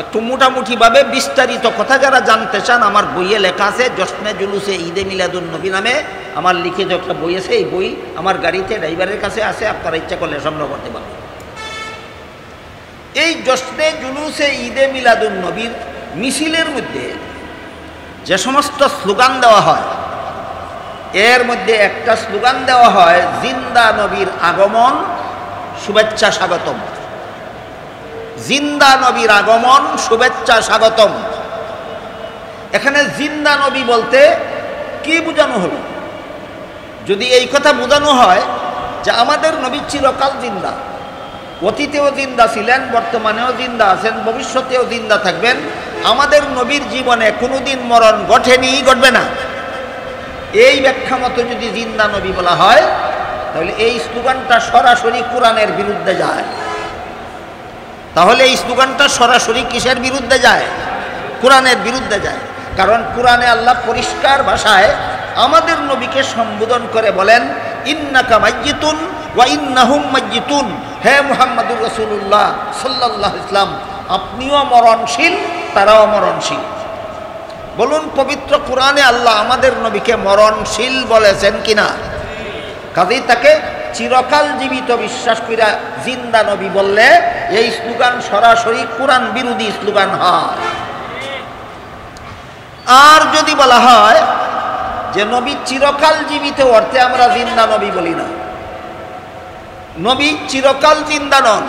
একটু মোটামুটিভাবে বিস্তারিত কথা যারা জানতে চান, আমার বইয়ে লেখা আছে জশ্নে জুলুসে ঈদে মিলাদুন নবী নামে আমার লিখিত একটা বই আছে। এই বই আমার গাড়িতে ড্রাইভারের কাছে আছে, আপনারা ইচ্ছা করলে সংগ্রহ করতে পারবেন। এই জশ্নে জুলুসে ঈদে মিলাদুন নবীর মিছিলের মধ্যে যে সমস্ত স্লোগান দেওয়া হয়, এর মধ্যে একটা স্লোগান দেওয়া হয় জিন্দা নবীর আগমন শুভেচ্ছা স্বাগতম। জিন্দা নবীর আগমন শুভেচ্ছা স্বাগতম। এখানে জিন্দা নবী বলতে কি বোঝানো হলো? যদি এই কথা বোঝানো হয় যে আমাদের নবী চিরকাল জিন্দা, অতীতেও জিন্দা ছিলেন, বর্তমানেও জিন্দা আছেন, ভবিষ্যতেও জিন্দা থাকবেন, আমাদের নবীর জীবনে কোনোদিন মরণ ঘটেনি, ঘটবে না, এই ব্যাখ্যা মতো যদি জিন্দা নবী বলা হয়, তাহলে এই স্লোগানটা সরাসরি কোরআনের বিরুদ্ধে যায়। তাহলে এই স্লোগানটা সরাসরি কিসের বিরুদ্ধে যায়? কোরআনের বিরুদ্ধে যায়। কারণ কোরআনে আল্লাহ পরিষ্কার ভাষায় আমাদের নবীকে সম্বোধন করে বলেন, ইন্নাকা মাইয়িতুন ওয়া ইন্নাহুম মাইয়িতুন, হে মুহাম্মদুর রাসূলুল্লাহ সাল্লাল্লাহু আলাইহি ওয়াসাল্লাম, আপনিও মরণশীল, তারাও মরণশীল। বলুন, পবিত্র কোরআনে আল্লাহ আমাদের নবীকে মরণশীল বলেছেন কিনা? কাজেই তাকে চিরকাল জীবিত বিশ্বাস কইরা জিন্দা নবী বললে এই স্লোগান সরাসরি কোরআন বিরোধী স্লোগান হয়। আর যদি বলা হয় যে নবী চিরকাল জীবিত, অর্থে আমরা জিন্দা নবী বলি না, নবী চিরকাল জিন্দা নন,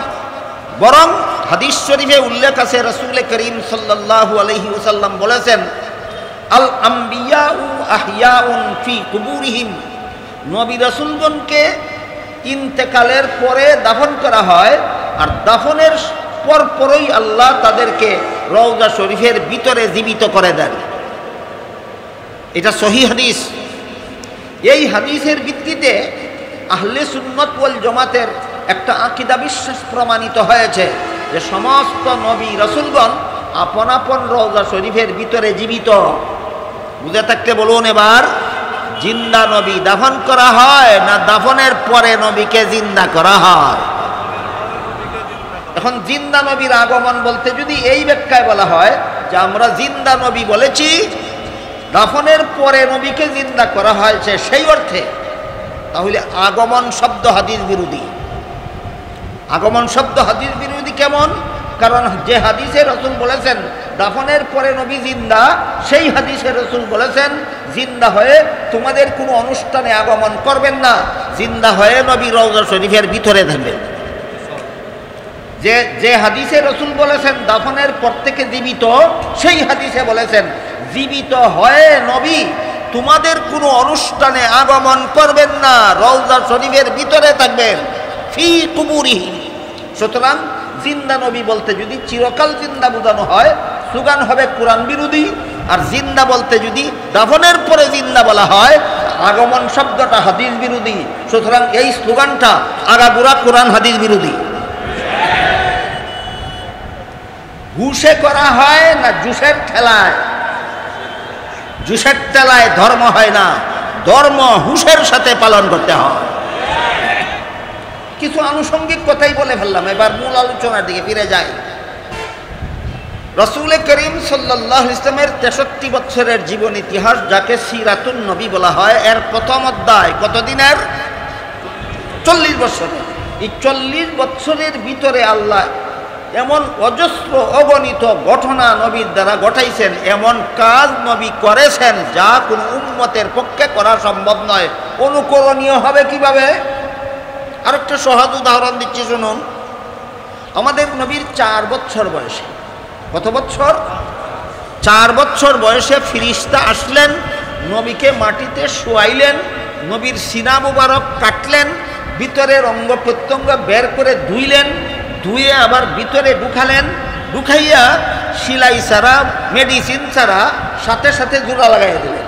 বরং হাদিস শরীফে উল্লেখ আছে রাসূল করিম সাল্লাল্লাহু আলাইহি ওয়াসাল্লাম বলেছেন, আল আম্বিয়াউ আহইয়াউন ফি কুবুরিহিম, নবী রাসূলগণকে ইন্তেকালের পরে দাফন করা হয়, আর দাফনের পরপরই আল্লাহ তাদেরকে রওজা শরীফের ভিতরে জীবিত করে দেন। এটা সহিহ হাদিস। এই হাদিসের ভিত্তিতে আহলে সুন্নাত ওয়াল জামাতের একটা আকীদা বিশ্বাস প্রমাণিত হয়েছে যে সমস্ত নবী রাসূলগণ আপন আপন রওজা শরীফের ভিতরে জীবিত। বুঝে থাকতে বলুন, এবার জিন্দা নবী দাফন করা হয় না দাফনের পরে নবীকে জিন্দা করা হয়? এখন জিন্দা নবীর আগমন বলতে যদি এই ব্যাখ্যায় বলা হয় যে আমরা জিন্দা নবী বলেছি, দাফনের পরে নবীকে জিন্দা করা হয়েছে সেই অর্থে, তাহলে আগমন শব্দ হাদিস বিরোধী। আগমন শব্দ হাদিস বিরোধী কেমন? কারণ যে হাদিসে রাসূল বলেছেন দাফনের পরে নবী জিন্দা, সেই হাদিসে রাসূল বলেছেন জিন্দা হয়ে তোমাদের কোনো অনুষ্ঠানে আগমন করবেন না, জিন্দা হয়ে নবী রওজা শরীফের ভিতরে থাকবেন। যে হাদিসে রাসূল বলেছেন দাফনের পর থেকে জীবিত, সেই হাদিসে বলেছেন জীবিত হয়ে নবী তোমাদের কোনো অনুষ্ঠানে আগমন করবেন না, রওজা শরীফের ভিতরে থাকবেন, ফি কুবুরিহিম। সুতরাং জিন্দা নবী বলতে যদি চিরকাল জিন্দা বোঝানো হয়, স্লোগান হবে কোরআন বিরোধী। আর জিন্দা বলতে যদি দাফনের পরে জিন্দা বলা হয়, আগমন শব্দটা হাদিস বিরোধী। সুতরাং এই স্লোগানটা আগাগোড়া কোরআন হাদিস বিরোধী। হুশে করা হয় না জুসের ঠেলায়? জুসের ঠেলায় ধর্ম হয় না, ধর্ম হুশের সাথে পালন করতে হয়। কিছু আনুষঙ্গিক কথাই বলে ফেললাম, এবার মূল আলোচনার দিকে ফিরে যাই। রাসূল করিম সাল্লাল্লাহু আলাইহি ওয়াসাল্লামের 63 বছরের জীবন ইতিহাস, যাকে সিরাতুন নবী বলা হয়, এর প্রথম অধ্যায় কতদিনের? 40 বছরের। এই 40 বছরের ভিতরে আল্লাহ এমন অজস্র অগণিত ঘটনা নবীর দ্বারা ঘটাইছেন, এমন কাজ নবী করেছেন যা কোনো উম্মতের পক্ষে করা সম্ভব নয়। অনুকরণীয় হবে কিভাবে? আরেকটা সহজ উদাহরণ দিচ্ছি, শুনুন। আমাদের নবীর 4 বছর বয়সে, কত বছর? 4 বছর বয়সে ফিরিস্তা আসলেন, নবীকে মাটিতে শোয়াইলেন, নবীর সিনা মুবারক কাটলেন, ভিতরের অঙ্গ প্রত্যঙ্গ বের করে ধুইলেন, ধুয়ে আবার ভিতরে ঢুকালেন, ঢুকাইয়া সিলাই ছাড়া, মেডিসিন ছাড়া সাথে সাথে জোড়া লাগাইয়া দিলেন।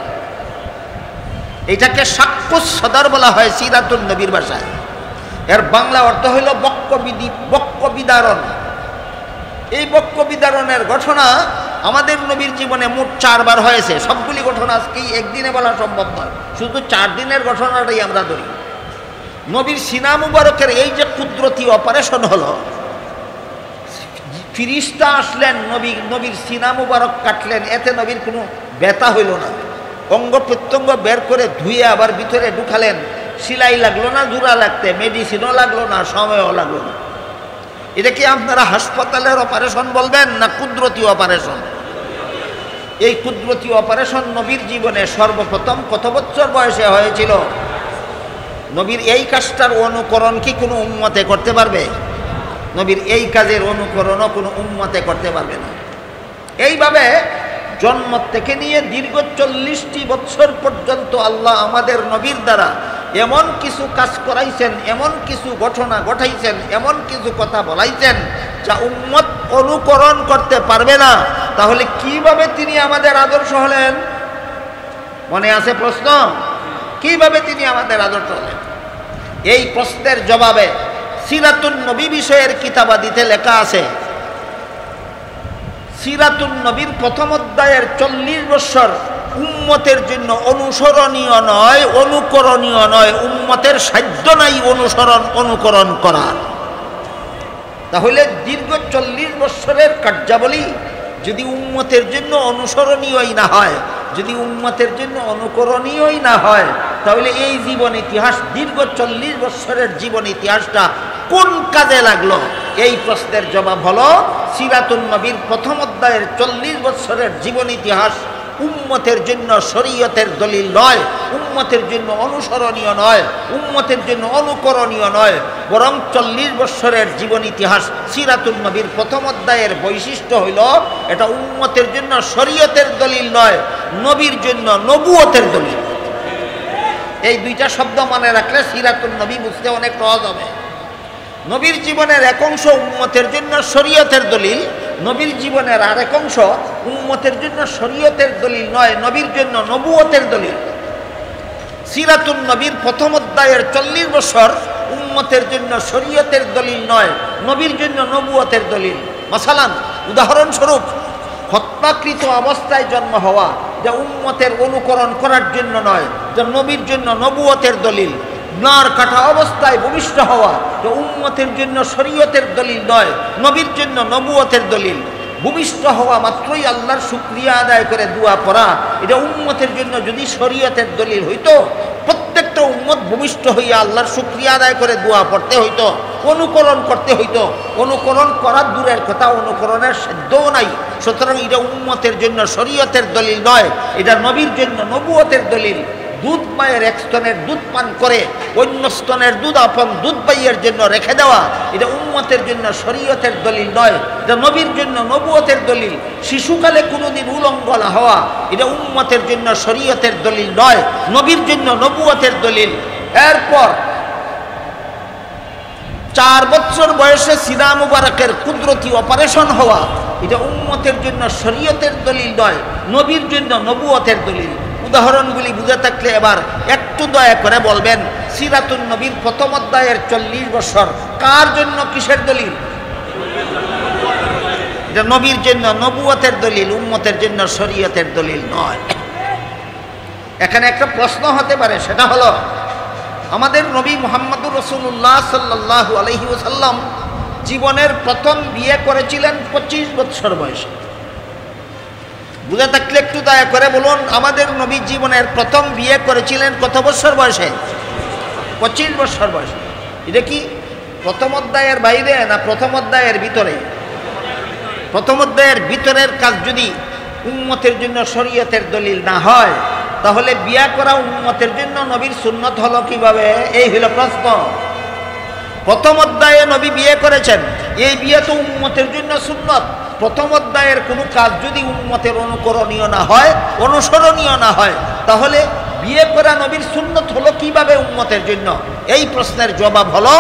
এটাকে সাক্ষ্য সদর বলা হয় সিরাতুন নবীর ভাষায়। এর বাংলা অর্থ হইল বক্ষ বিদারণ। এই বক্ষ বিদারণের ঘটনা আমাদের নবীর জীবনে মোট 4 বার হয়েছে। সবগুলি ঘটনা আজকেই একদিনে বলা সম্ভব নয়, শুধু 4 দিনের ঘটনাটাই আমরা ধরি। নবীর সিনা মুবারকের এই যে কুদরতি অপারেশন হলো, ফিরিস্তা আসলেন, নবীর সিনা মুবারক কাটলেন, এতে নবীর কোনো ব্যথা হইল না। অঙ্গ প্রত্যঙ্গ বের করে ধুয়ে আবার ভিতরে ঢুকালেন, সিলাই লাগলো না, জোড়া লাগতে, মেডিসিনও লাগলো না, সময়ও লাগলো না। এটা কি আপনারা হাসপাতালের অপারেশন বলবেন না কুদরতি অপারেশন? এই কুদরতি অপারেশন নবীর জীবনে সর্বপ্রথম কত বছর বয়সে হয়েছিল? নবীর এই কাজটার অনুকরণ কি কোনো উম্মতে করতে পারবে? নবীর এই কাজের অনুকরণও কোনো উম্মতে করতে পারবে না। এইভাবে জন্ম থেকে নিয়ে দীর্ঘ 40টি বছর পর্যন্ত আল্লাহ আমাদের নবীর দ্বারা এমন কিছু কাজ করাইছেন, এমন কিছু ঘটনা ঘটাইছেন, এমন কিছু কথা বলাইছেন যা উম্মত অনুকরণ করতে পারবে না। তাহলে কিভাবে তিনি আমাদের আদর্শ হলেন? মনে আছে প্রশ্ন? কিভাবে তিনি আমাদের আদর্শ হলেন? এই প্রশ্নের জবাবে সিরাতুন নবী বিষয়ের কিতাবাদিতে লেখা আছে, সিরাতুন নবীর প্রথম অধ্যায়ের 40 বছর উম্মতের জন্য অনুসরণীয় নয়, অনুকরণীয় নয়, উম্মতের সাধ্য নাই অনুকরণ করার। তাহলে দীর্ঘ 40 বছরের কার্যাবলী যদি উম্মতের জন্য অনুসরণীয়ই না হয়, যদি উম্মতের জন্য অনুকরণীয়ই না হয়, তাহলে এই জীবন ইতিহাস, দীর্ঘ 40 বছরের জীবন ইতিহাসটা কোন কাজে লাগলো? এই প্রশ্নের জবাব হলো সিরাতুন নবীর প্রথম অধ্যায়ের 40 বছরের জীবন ইতিহাস উম্মতের জন্য শরীয়তের দলিল নয়, উম্মতের জন্য অনুসরণীয় নয়, উম্মতের জন্য অনুকরণীয় নয়, বরং 40 বছরের জীবন ইতিহাস সিরাতুন নবীর প্রথম অধ্যায়ের বৈশিষ্ট্য হইল এটা উম্মতের জন্য শরীয়তের দলিল নয়, নবীর জন্য নবুয়তের দলিল। এই দুইটা শব্দ মনে রাখলে সিরাতুন নবী বুঝতে অনেক সহজ হবে। নবীর জীবনের এক অংশ উম্মতের জন্য শরীয়তের দলিল, নবীর জীবনের আরেক অংশ উম্মতের জন্য শরীয়তের দলিল নয়, নবীর জন্য নবুয়তের দলিল। সিরাতুন নবীর প্রথম অধ্যায়ের 40 বছর উম্মতের জন্য শরীয়তের দলিল নয়, নবীর জন্য নবুয়তের দলিল। মাসালান, উদাহরণস্বরূপ, হত্যাকৃত অবস্থায় জন্ম হওয়া যা উম্মতের অনুকরণ করার জন্য নয়, যা নবীর জন্য নবুয়তের দলিল। নার কাটা অবস্থায় ভূমিষ্ঠ হওয়া যা উম্মতের জন্য শরীয়তের দলিল নয়, নবীর জন্য নবুয়তের দলিল। ভূমিষ্ঠ হওয়া মাত্রই আল্লাহর শুকরিয়া আদায় করে দোয়া পড়া, এটা উম্মতের জন্য যদি শরীয়তের দলিল হইতো, প্রত্যেকটা উম্মত ভূমিষ্ঠ হইয়া আল্লাহর শুকরিয়া আদায় করে দোয়া পড়তে হইতো, অনুকরণ করতে হইতো। অনুকরণ করার দূরের কথা, অনুকরণের সাধ্যও নাই। সুতরাং এটা উম্মতের জন্য শরীয়তের দলিল নয়, এটা নবীর জন্য নবুয়তের দলিল। দুধ মায়ের এক স্তনের দুধ পান করে অন্য স্তনের দুধ আপন দুধ পাইয়ের জন্য রেখে দেওয়া, এটা উম্মতের জন্য শরীয়তের দলিল নয়, এটা নবীর জন্য নবুয়তের দলিল। শিশুকালে কোনোদিন উলঙ্গ না হওয়া, এটা উম্মতের জন্য শরীয়তের দলিল নয়, নবীর জন্য নবুয়তের দলিল। এরপর 4 বছর বয়সে সিনা মুবারকের কুদরতি অপারেশন হওয়া, এটা উম্মতের জন্য শরীয়তের দলিল নয়, নবীর জন্য নবুয়তের দলিল। উদাহরণগুলি বুঝে থাকলে এবার একটু দয়া করে বলবেন, সিরাতুন নবীর প্রথম অধ্যায়ের 40 বছর কার জন্য, কিসের দলিল? এটা নবীর জন্য নবুয়তের দলিল, উম্মতের জন্য শরীয়তের দলিল নয়। এখানে একটা প্রশ্ন হতে পারে, সেটা হলো আমাদের নবী মুহাম্মদুর রাসূলুল্লাহ সাল্লাল্লাহু আলাইহি ওয়াসাল্লাম জীবনের প্রথম বিয়ে করেছিলেন 25 বছর বয়সে। বুঝে থাকলে একটু দয়া করে বলুন, আমাদের নবী জীবনের প্রথম বিয়ে করেছিলেন কত বছর বয়সে? 25 বছর বয়সে। এটা কি প্রথম অধ্যায়ের বাইরে না প্রথম অধ্যায়ের ভিতরে? প্রথম অধ্যায়ের ভিতরের কাজ যদি উম্মতের জন্য শরীয়তের দলিল না হয়, তাহলে বিয়ে করা উম্মতের জন্য নবীর সুন্নত হলো কিভাবে? এই হলো প্রশ্ন। প্রথম অধ্যায়ে নবী বিয়ে করেছেন, এই বিয়ে তো উম্মতের জন্য সুন্নত। প্রথম অধ্যায়ের কোনো কাজ যদি উম্মতের অনুকরণীয় না হয়, অনুসরণীয় না হয়, তাহলে বিয়ে করা নবীর সুন্নত হলো কিভাবে উম্মতের জন্য? এই প্রশ্নের জবাব হলো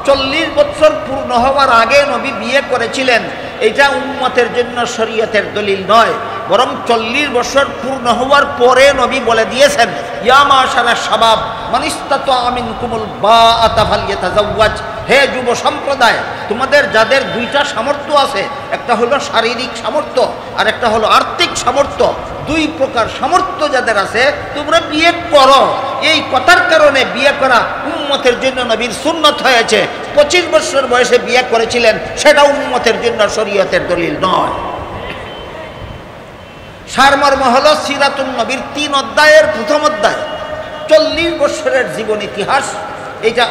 40 বছর পূর্ণ হওয়ার আগে নবী বিয়ে করেছিলেন, এটা উম্মতের জন্য শরীয়তের দলিল নয়। বরং 40 বছর পূর্ণ হওয়ার পরে নবী বলে দিয়েছেন, ইয়া মাশারা শাবাব মান ইসতাতা মিনকুমুল বাআতা ফালইয়াতাজাওয়াজ, হে যুব সম্প্রদায়, তোমাদের যাদের দুইটা সামর্থ্য আছে, একটা হলো শারীরিক সামর্থ্য আর একটা হলো আর্থিক সামর্থ্য, দুই প্রকার সামর্থ্য যাদের আছে তোমরা বিয়ে করো। এই কথার কারণে বিয়ে করা উম্মতের জন্য নবীর সুন্নত হয়েছে। 25 বছর বয়সে বিয়ে করেছিলেন, সেটা উম্মতের জন্য শরীয়তের দলিল নয়। সারমর্ম হলো সিরাতুন নবীর 3 অধ্যায়ের প্রথম অধ্যায়, 40 বছরের জীবন ইতিহাস। এইটা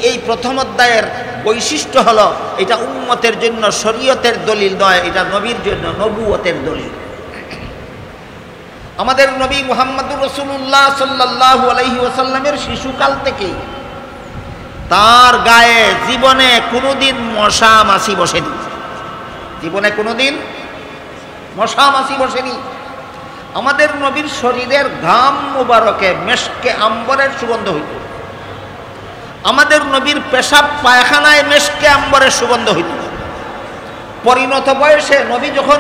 এই প্রথম অধ্যায়ের বৈশিষ্ট্য হলো এটা উম্মতের জন্য শরীয়তের দলিল নয়, এটা নবীর জন্য নবুয়তের দলিল। আমাদের নবী মুহাম্মদুর রাসূলুল্লাহ সাল্লাল্লাহু আলাইহি ওয়াসাল্লামের শিশুকাল থেকেই তার গায়ে জীবনে কোনোদিন মশা মাছি বসেনি, জীবনে কোনোদিন মশা মাছি বসেনি। আমাদের নবীর শরীরের ঘাম মুবারকে মেশকে আম্বরের সুগন্ধ হইত, আমাদের নবীর পেশাব পায়খানায় মেশকে আম্বরের সুগন্ধ হইত। পরিণত বয়সে নবী যখন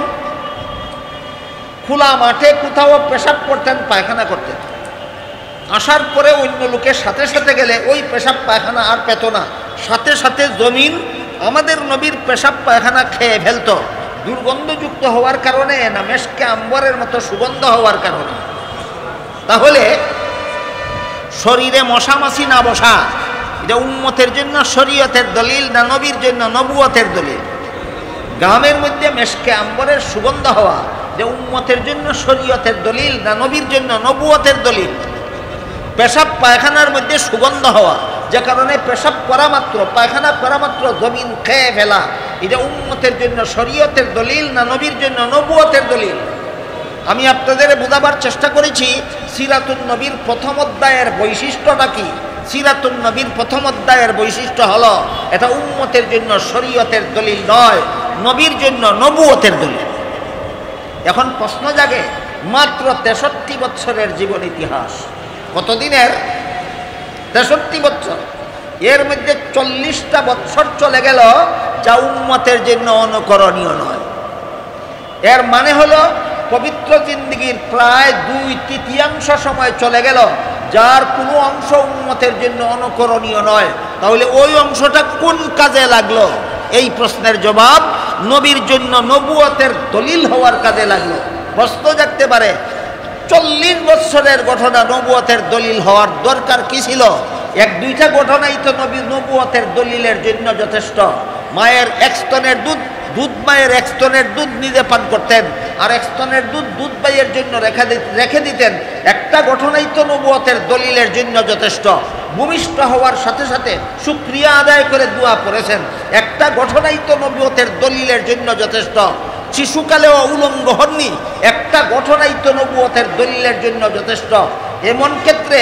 খোলা মাঠে কোথাও পেশাব করতেন, পায়খানা করতেন, আসার পরে অন্য লোকের সাথে সাথে গেলে ওই পেশাব পায়খানা আর পেত না, সাথে সাথে জমিন আমাদের নবীর পেশাব পায়খানা খেয়ে ফেলত। দুর্গন্ধযুক্ত হওয়ার কারণে না মেশকে আম্বরের মতো সুগন্ধ হওয়ার কারণে। তাহলে শরীরে মশা মাছি না বসা, এটা উম্মতের জন্য শরীয়তের দলিল না নবীর জন্য নবুয়তের দলিল? গামের মধ্যে মেশকে আম্বরের সুগন্ধ হওয়া, যে উম্মতের জন্য শরীয়তের দলিল না নবীর জন্য নবুয়তের দলিল? পেশাব পায়খানার মধ্যে সুগন্ধ হওয়া, যে কারণে পেশাব করা মাত্র পায়খানা করা মাত্র জমিন খেয়ে ফেলা, এটা উম্মতের জন্য শরীয়তের দলিল না নবীর জন্য নবুয়তের দলিল? আমি আপনাদের বোঝাবার চেষ্টা করেছি সিরাতুন নবীর প্রথম অধ্যায়ের বৈশিষ্ট্যটা কি। সিরাতুন নবীর প্রথম অধ্যায়ের বৈশিষ্ট্য হলো এটা উম্মতের জন্য শরীয়তের দলিল নয়, নবীর জন্য নবুয়তের দলিল। এখন প্রশ্ন জাগে, মাত্র 63 বছরের জীবন ইতিহাস, কতদিনের? 63 বছর। এর মধ্যে 40টা বছর চলে গেল যা উম্মতের জন্য অনুকরণীয় নয়। এর মানে হলো পবিত্র জিন্দেগীর প্রায় 2/3 সময় চলে গেল যার কোনো অংশ উম্মতের জন্য অনুকরণীয় নয়। তাহলে ওই অংশটা কোন কাজে লাগলো? এই প্রশ্নের জবাব নবীর জন্য নবুয়তের দলিল হওয়ার কাজে লাগলো। প্রশ্ন জাগতে পারে, 40 বছরের ঘটনা নবুয়তের দলিল হওয়ার দরকার কি ছিল? 1-2টা ঘটনাই তো নবীর নবুয়তের দলিলের জন্য যথেষ্ট। মায়ের 1 স্তনের দুধ মায়ের 1 স্তনের দুধ নিজে পান করতেন, আর 1 স্তনের দুধ ভাইয়ের জন্য রেখে দিতেন। একটা ঘটনাই তো নবুয়তের দলিলের জন্য যথেষ্ট। ভূমিষ্ঠ হওয়ার সাথে সাথে শুকরিয়া আদায় করে দোয়া পড়েছেন, একটা ঘটনাই তো নবুয়তের দলিলের জন্য যথেষ্ট। শিশুকালেও উলঙ্গ হননি, একটা ঘটনাই তো নবুয়তের দলিলের জন্য যথেষ্ট। এমন ক্ষেত্রে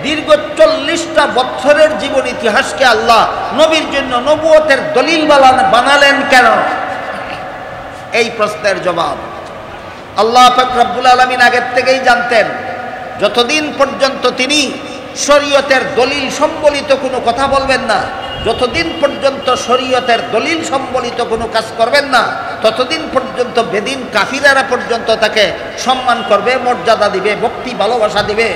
দীর্ঘ 40টা বছরের জীবন ইতিহাসকে আল্লাহ নবীর জন্য নবুয়তের দলিল বানালেন কেন? এই প্রশ্নের জবাব আল্লাহ পাক রব্বুল আলামিন আগের থেকেই জানতেন। যতদিন পর্যন্ত তিনি শরীয়তের দলিল সম্বলিত কোনো কথা বলবেন না, যতদিন পর্যন্ত শরীয়তের দলিল সম্বলিত কোনো কাজ করবেন না, ততদিন পর্যন্ত বেদিন কাফিরারা পর্যন্ত তাকে সম্মান করবে, মর্যাদা দিবে, ভক্তি ভালোবাসা দিবে।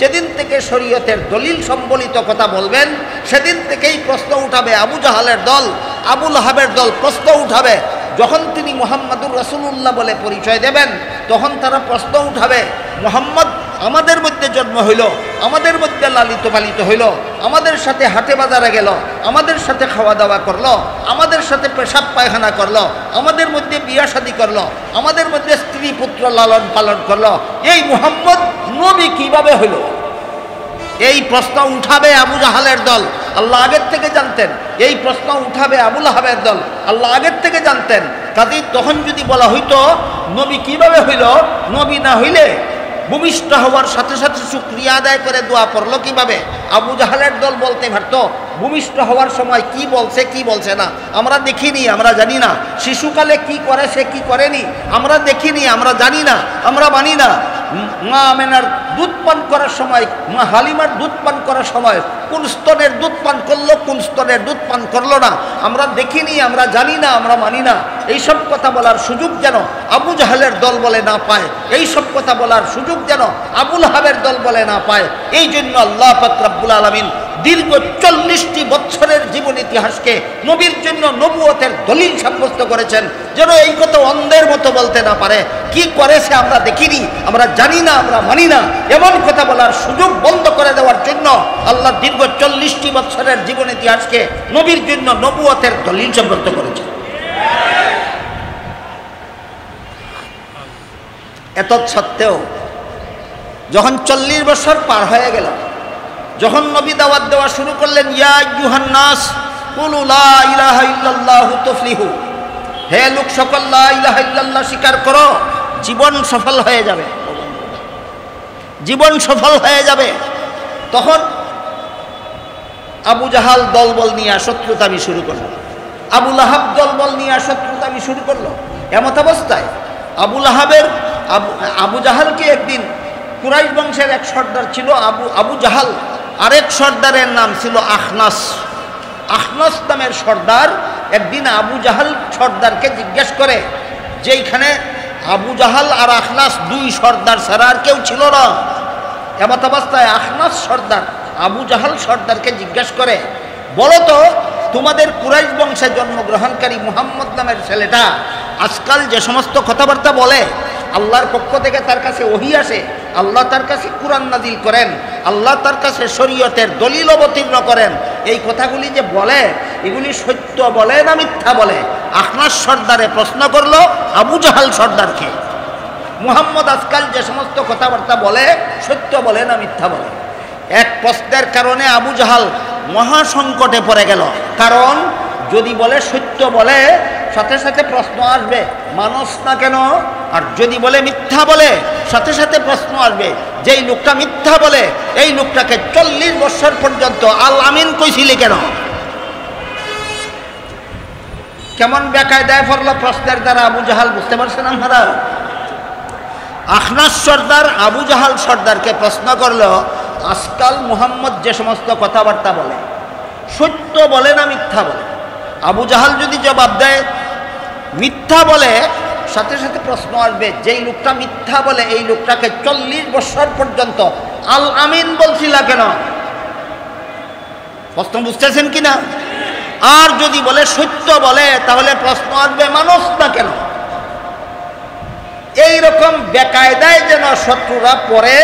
যেদিন থেকে শরীয়তের দলিল সম্বলিত কথা বলবেন, সেদিন থেকেই প্রশ্ন উঠাবে আবু জাহালের দল, আবুল আহাবের দল প্রশ্ন উঠাবে। যখন তিনি মুহাম্মদুর রাসূলুল্লাহ বলে পরিচয় দেবেন, তখন তারা প্রশ্ন উঠাবে, মুহাম্মদ আমাদের মধ্যে জন্ম হইল, আমাদের মধ্যে লালিত পালিত হইল, আমাদের সাথে হাটে বাজারে গেল, আমাদের সাথে খাওয়া দাওয়া করলো, আমাদের সাথে পেশাব পায়খানা করলো, আমাদের মধ্যে বিয়া শাদী করলো, আমাদের মধ্যে স্ত্রী পুত্র লালন পালন করলো, এই মুহাম্মদ নবী কিভাবে হইল? এই প্রশ্ন উঠাবে আবু জাহালের দল, আল্লাহ আগের থেকে জানতেন। এই প্রশ্ন উঠাবে আবুল আহাবের দল, আল্লাহ আগের থেকে জানতেন। কাজেই তখন যদি বলা হইতো নবী কিভাবে হইল, নবী না হইলে ভূমিষ্ঠ হওয়ার সাথে সাথে শুকরিয়া আদায় করে দোয়া পড়লো কিভাবে, আবু জাহালের দল বলতে পারত ভূমিষ্ঠ হওয়ার সময় কি বলছে কি বলছে না আমরা দেখিনি, আমরা জানি না। শিশুকালে কি করে সে কি করেনি আমরা দেখিনি, আমরা জানি না, আমরা মানি না। মা আমেনার দুধ পান করার সময়, মা হালিমার দুধ পান করার সময় কোন স্তনের দুধ পান করলো, কোন স্তনের দুধ পান করলো না আমরা দেখিনি, আমরা জানি না, আমরা মানি না। এইসব কথা বলার সুযোগ যেন আবু জাহালের দল বলে না পায়, এইসব কথা বলার সুযোগ যেন আবুল হাবের দল বলে না পায়। এই জন্য আল্লাহ পাক রব্বুল আলামিন দীর্ঘ 40টি বছরের জীবন ইতিহাসকে নবীর জন্য নবুয়তের দলিল সাব্যস্ত করেছেন, যেন এই কথা অন্ধের মতো বলতে না পারে। কি করেছে আমরা দেখিনি, আমরা জানি না, আমরা মানি না, এমন কথা বলার সুযোগ বন্ধ করে দেওয়ার জন্য আল্লাহ দীর্ঘ 40টি বছরের জীবন ইতিহাসকে নবীর জন্য নবুয়তের দলিল সাব্যস্ত করেছেন। এত সত্ত্বেও যখন 40 বছর পার হয়ে গেল, যখন নবী দাওয়াত দেওয়া শুরু করলেন, ইয়া আইয়ুহান নাস কুলু লা ইলাহা ইল্লাল্লাহু তুফলিহু, হে লোক সকল লা ইলাহা ইল্লাল্লাহ স্বীকার করো, জীবন সফল হয়ে যাবে, জীবন সফল হয়ে যাবে। তখন আবু জাহাল দলবল নিয়ে শত্রুতামি শুরু করলো, আবু লাহাব দলবল নিয়ে শত্রুতামি শুরু করলো। এমত অবস্থায় আবু জাহালকে একদিন কুরাইশ বংশের এক সর্দার ছিল আবু জাহাল, আরেক সর্দারের নাম ছিল আখনাস। আখনাস নামের সর্দার একদিন আবু জাহাল সর্দারকে জিজ্ঞেস করে, যেইখানে আবু জাহাল আর আখনাস দুই সর্দার ছাড়া আর কেউ ছিল না। এমত অবস্থায় আখনাস সর্দার আবু জাহাল সর্দারকে জিজ্ঞেস করে, বলো তো তোমাদের কুরাইশ বংশে জন্মগ্রহণকারী মুহাম্মদ নামের ছেলেটা আজকাল যে সমস্ত কথাবার্তা বলে, আল্লাহর পক্ষ থেকে তার কাছে ওহী আসে, আল্লাহ তার কাছে কুরআন নাজিল করেন, আল্লাহ তার কাছে শরীয়তের দলিল অবতীর্ণ করেন, এই কথাগুলি যে বলে এগুলি সত্য বলে না মিথ্যা বলে? আখনাস সর্দারে প্রশ্ন করলো আবু জাহাল সর্দারকে, মুহাম্মদ আজকাল যে সমস্ত কথাবার্তা বলে সত্য বলে না মিথ্যা বলে? এক প্রশ্নের কারণে আবু জাহাল মহা সংকটে পড়ে গেল। কারণ যদি বলে সত্য বলে, সাথে সাথে প্রশ্ন আসবে মানুষ না কেন, আর যদি বলে মিথ্যা বলে, সাথে সাথে প্রশ্ন আসবে যেই লোকটা মিথ্যা বলে এই লোকটাকে 40 বছর পর্যন্ত আল আমিন কইছিলি কেন? কেমন বেকায়দায় পড়ল প্রশ্নের দ্বারা আবু জাহাল, বুঝতে পারছেন আপনারা? আখনাস সর্দার আবু জাহাল সর্দারকে প্রশ্ন করলো, আজকাল মুহাম্মদ যে সমস্ত কথাবার্তা বলে সত্য বলে না মিথ্যা বলে? আবু জাহাল যদি জবাব দেয় মিথ্যা বলে, সাথে সাথে প্রশ্ন আসবে যেই লোকটা মিথ্যা বলে এই লোকটাকে 40 বছর পর্যন্ত আল আমিন বলছিলা কেন? প্রশ্ন বুঝতেছেন কিনা? আর যদি বলে সত্য বলে, তাহলে প্রশ্ন আসবে মানুষ না কেন? এইরকম বেকায়দায় যেন শত্রুরা পড়ে,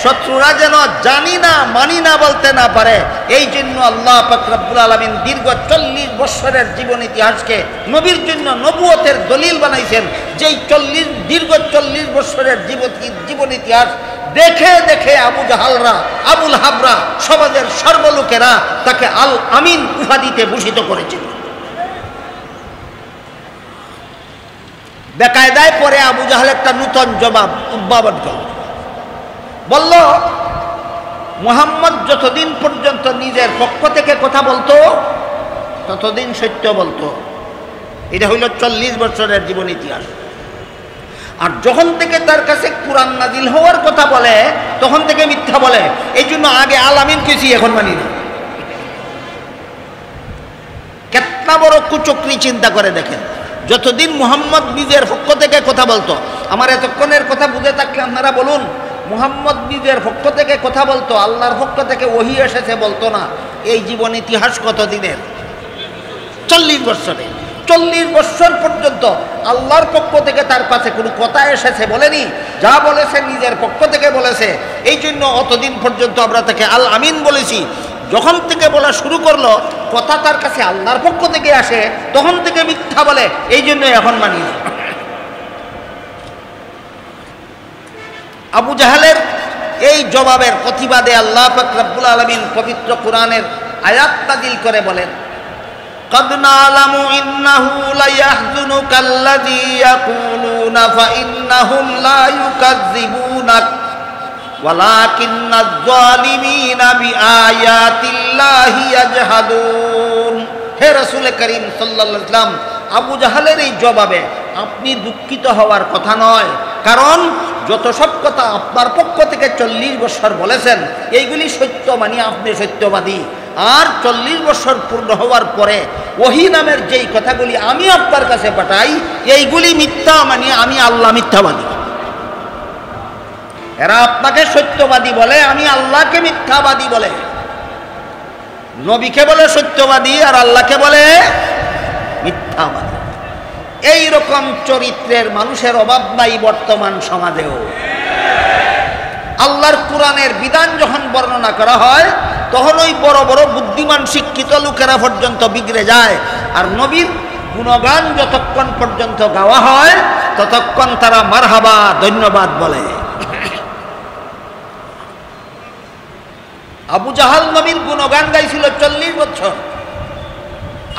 শত্রুরা যেন জানি না মানি না বলতে না পারে, এই জন্য আল্লাহ পাক রব্বুল আলামিন দীর্ঘ 40 বছরের জীবন ইতিহাসকে নবীর জন্য নবুয়তের দলিল বানাইছেন। যেই দীর্ঘ 40 বছরের জীবন ইতিহাস দেখে দেখে আবু জাহালরা, আবুল হাবরা, সমাজের সর্বলোকেরা তাকে আল আমিন উপাধিতে ভূষিত করেছিল। বেকায়দায় পরে আবু জাহাল একটা নূতন জবাব উদ্ভাবন করল, বলল মুহাম্মদ যতদিন পর্যন্ত নিজের পক্ষ থেকে কথা বলতো ততদিন সত্য বলতো। এটা হইল 40 বছরের জীবন ইতিহাস। আর যখন থেকে তার কাছে কুরআন নাজিল হওয়ার কথা বলে তখন থেকে মিথ্যা বলে। এই জন্য আগে আল আমিন কইছি, এখন মানি না। কেতনা বড় কুচক্রি চিন্তা করে দেখেন। যতদিন মুহাম্মদ নিজের পক্ষ থেকে কথা বলতো, আমার এতক্ষণের কথা বুঝে থাকলে আপনারা বলুন, মুহাম্মদ নিজের পক্ষ থেকে কথা বলতো, আল্লাহর পক্ষ থেকে ওহী এসেছে বলতো না। এই জীবন ইতিহাস কত দিনের? 40 বছরে। 40 বছর পর্যন্ত আল্লাহর পক্ষ থেকে তার কাছে কোনো কথা এসেছে বলেনি, যা বলেছে নিজের পক্ষ থেকে বলেছে। এই জন্য অতদিন পর্যন্ত আমরা তাকে আল আমিন বলেছি। যখন থেকে বলা শুরু করলো কথা তার কাছে আল্লাহর পক্ষ থেকে আসে, তখন থেকে মিথ্যা বলে। এই জন্য এখন মানি না। আবু জাহালের এই জবাবের প্রতিবাদে আল্লাহ পাক রব্বুল আলামিন পবিত্র কোরআনের আয়াত নাযিল করে বলেন, قد نعلم إنه ليحزنك الذي يقولون فإنهم لا يكذبونك ولكن الظالمين بآيات الله يجحدون। হে রাসূল করিম সাল্লাল্লাহু আলাইহি ওয়াসাল্লাম, আবু জাহালের এই জবাবে আপনি দুঃখিত হওয়ার কথা নয়, কারণ যত সব কথা আপনার পক্ষ থেকে 40 বছর বলেছেন এইগুলি সত্য মানি আপনি সত্যবাদী, আর 40 বছর পূর্ণ হওয়ার পরে ওহী নামের যেই কথাগুলি আমি আপনার কাছে পাঠাই এইগুলি মিথ্যা মানি আমি আল্লাহ মিথ্যাবাদী। এরা আপনাকে সত্যবাদী বলে, আমি আল্লাহকে মিথ্যাবাদী বলে। নবীকে বলে সত্যবাদী আর আল্লাহকে বলে মিথ্যাবাদী। এই রকম চরিত্রের মানুষের অভাব নাই বর্তমান সমাজেও। আল্লাহর কোরআনের বিধান যখন বর্ণনা করা হয় তখন ওই বড় বড় বুদ্ধিমান শিক্ষিত লোকেরা পর্যন্ত বিগড়ে যায়, আর নবীর গুণগান যতক্ষণ পর্যন্ত গাওয়া হয় ততক্ষণ তারা মারহাবা ধন্যবাদ বলে। আবু জাহাল নবীর গুণগান গাইছিল 40 বছর।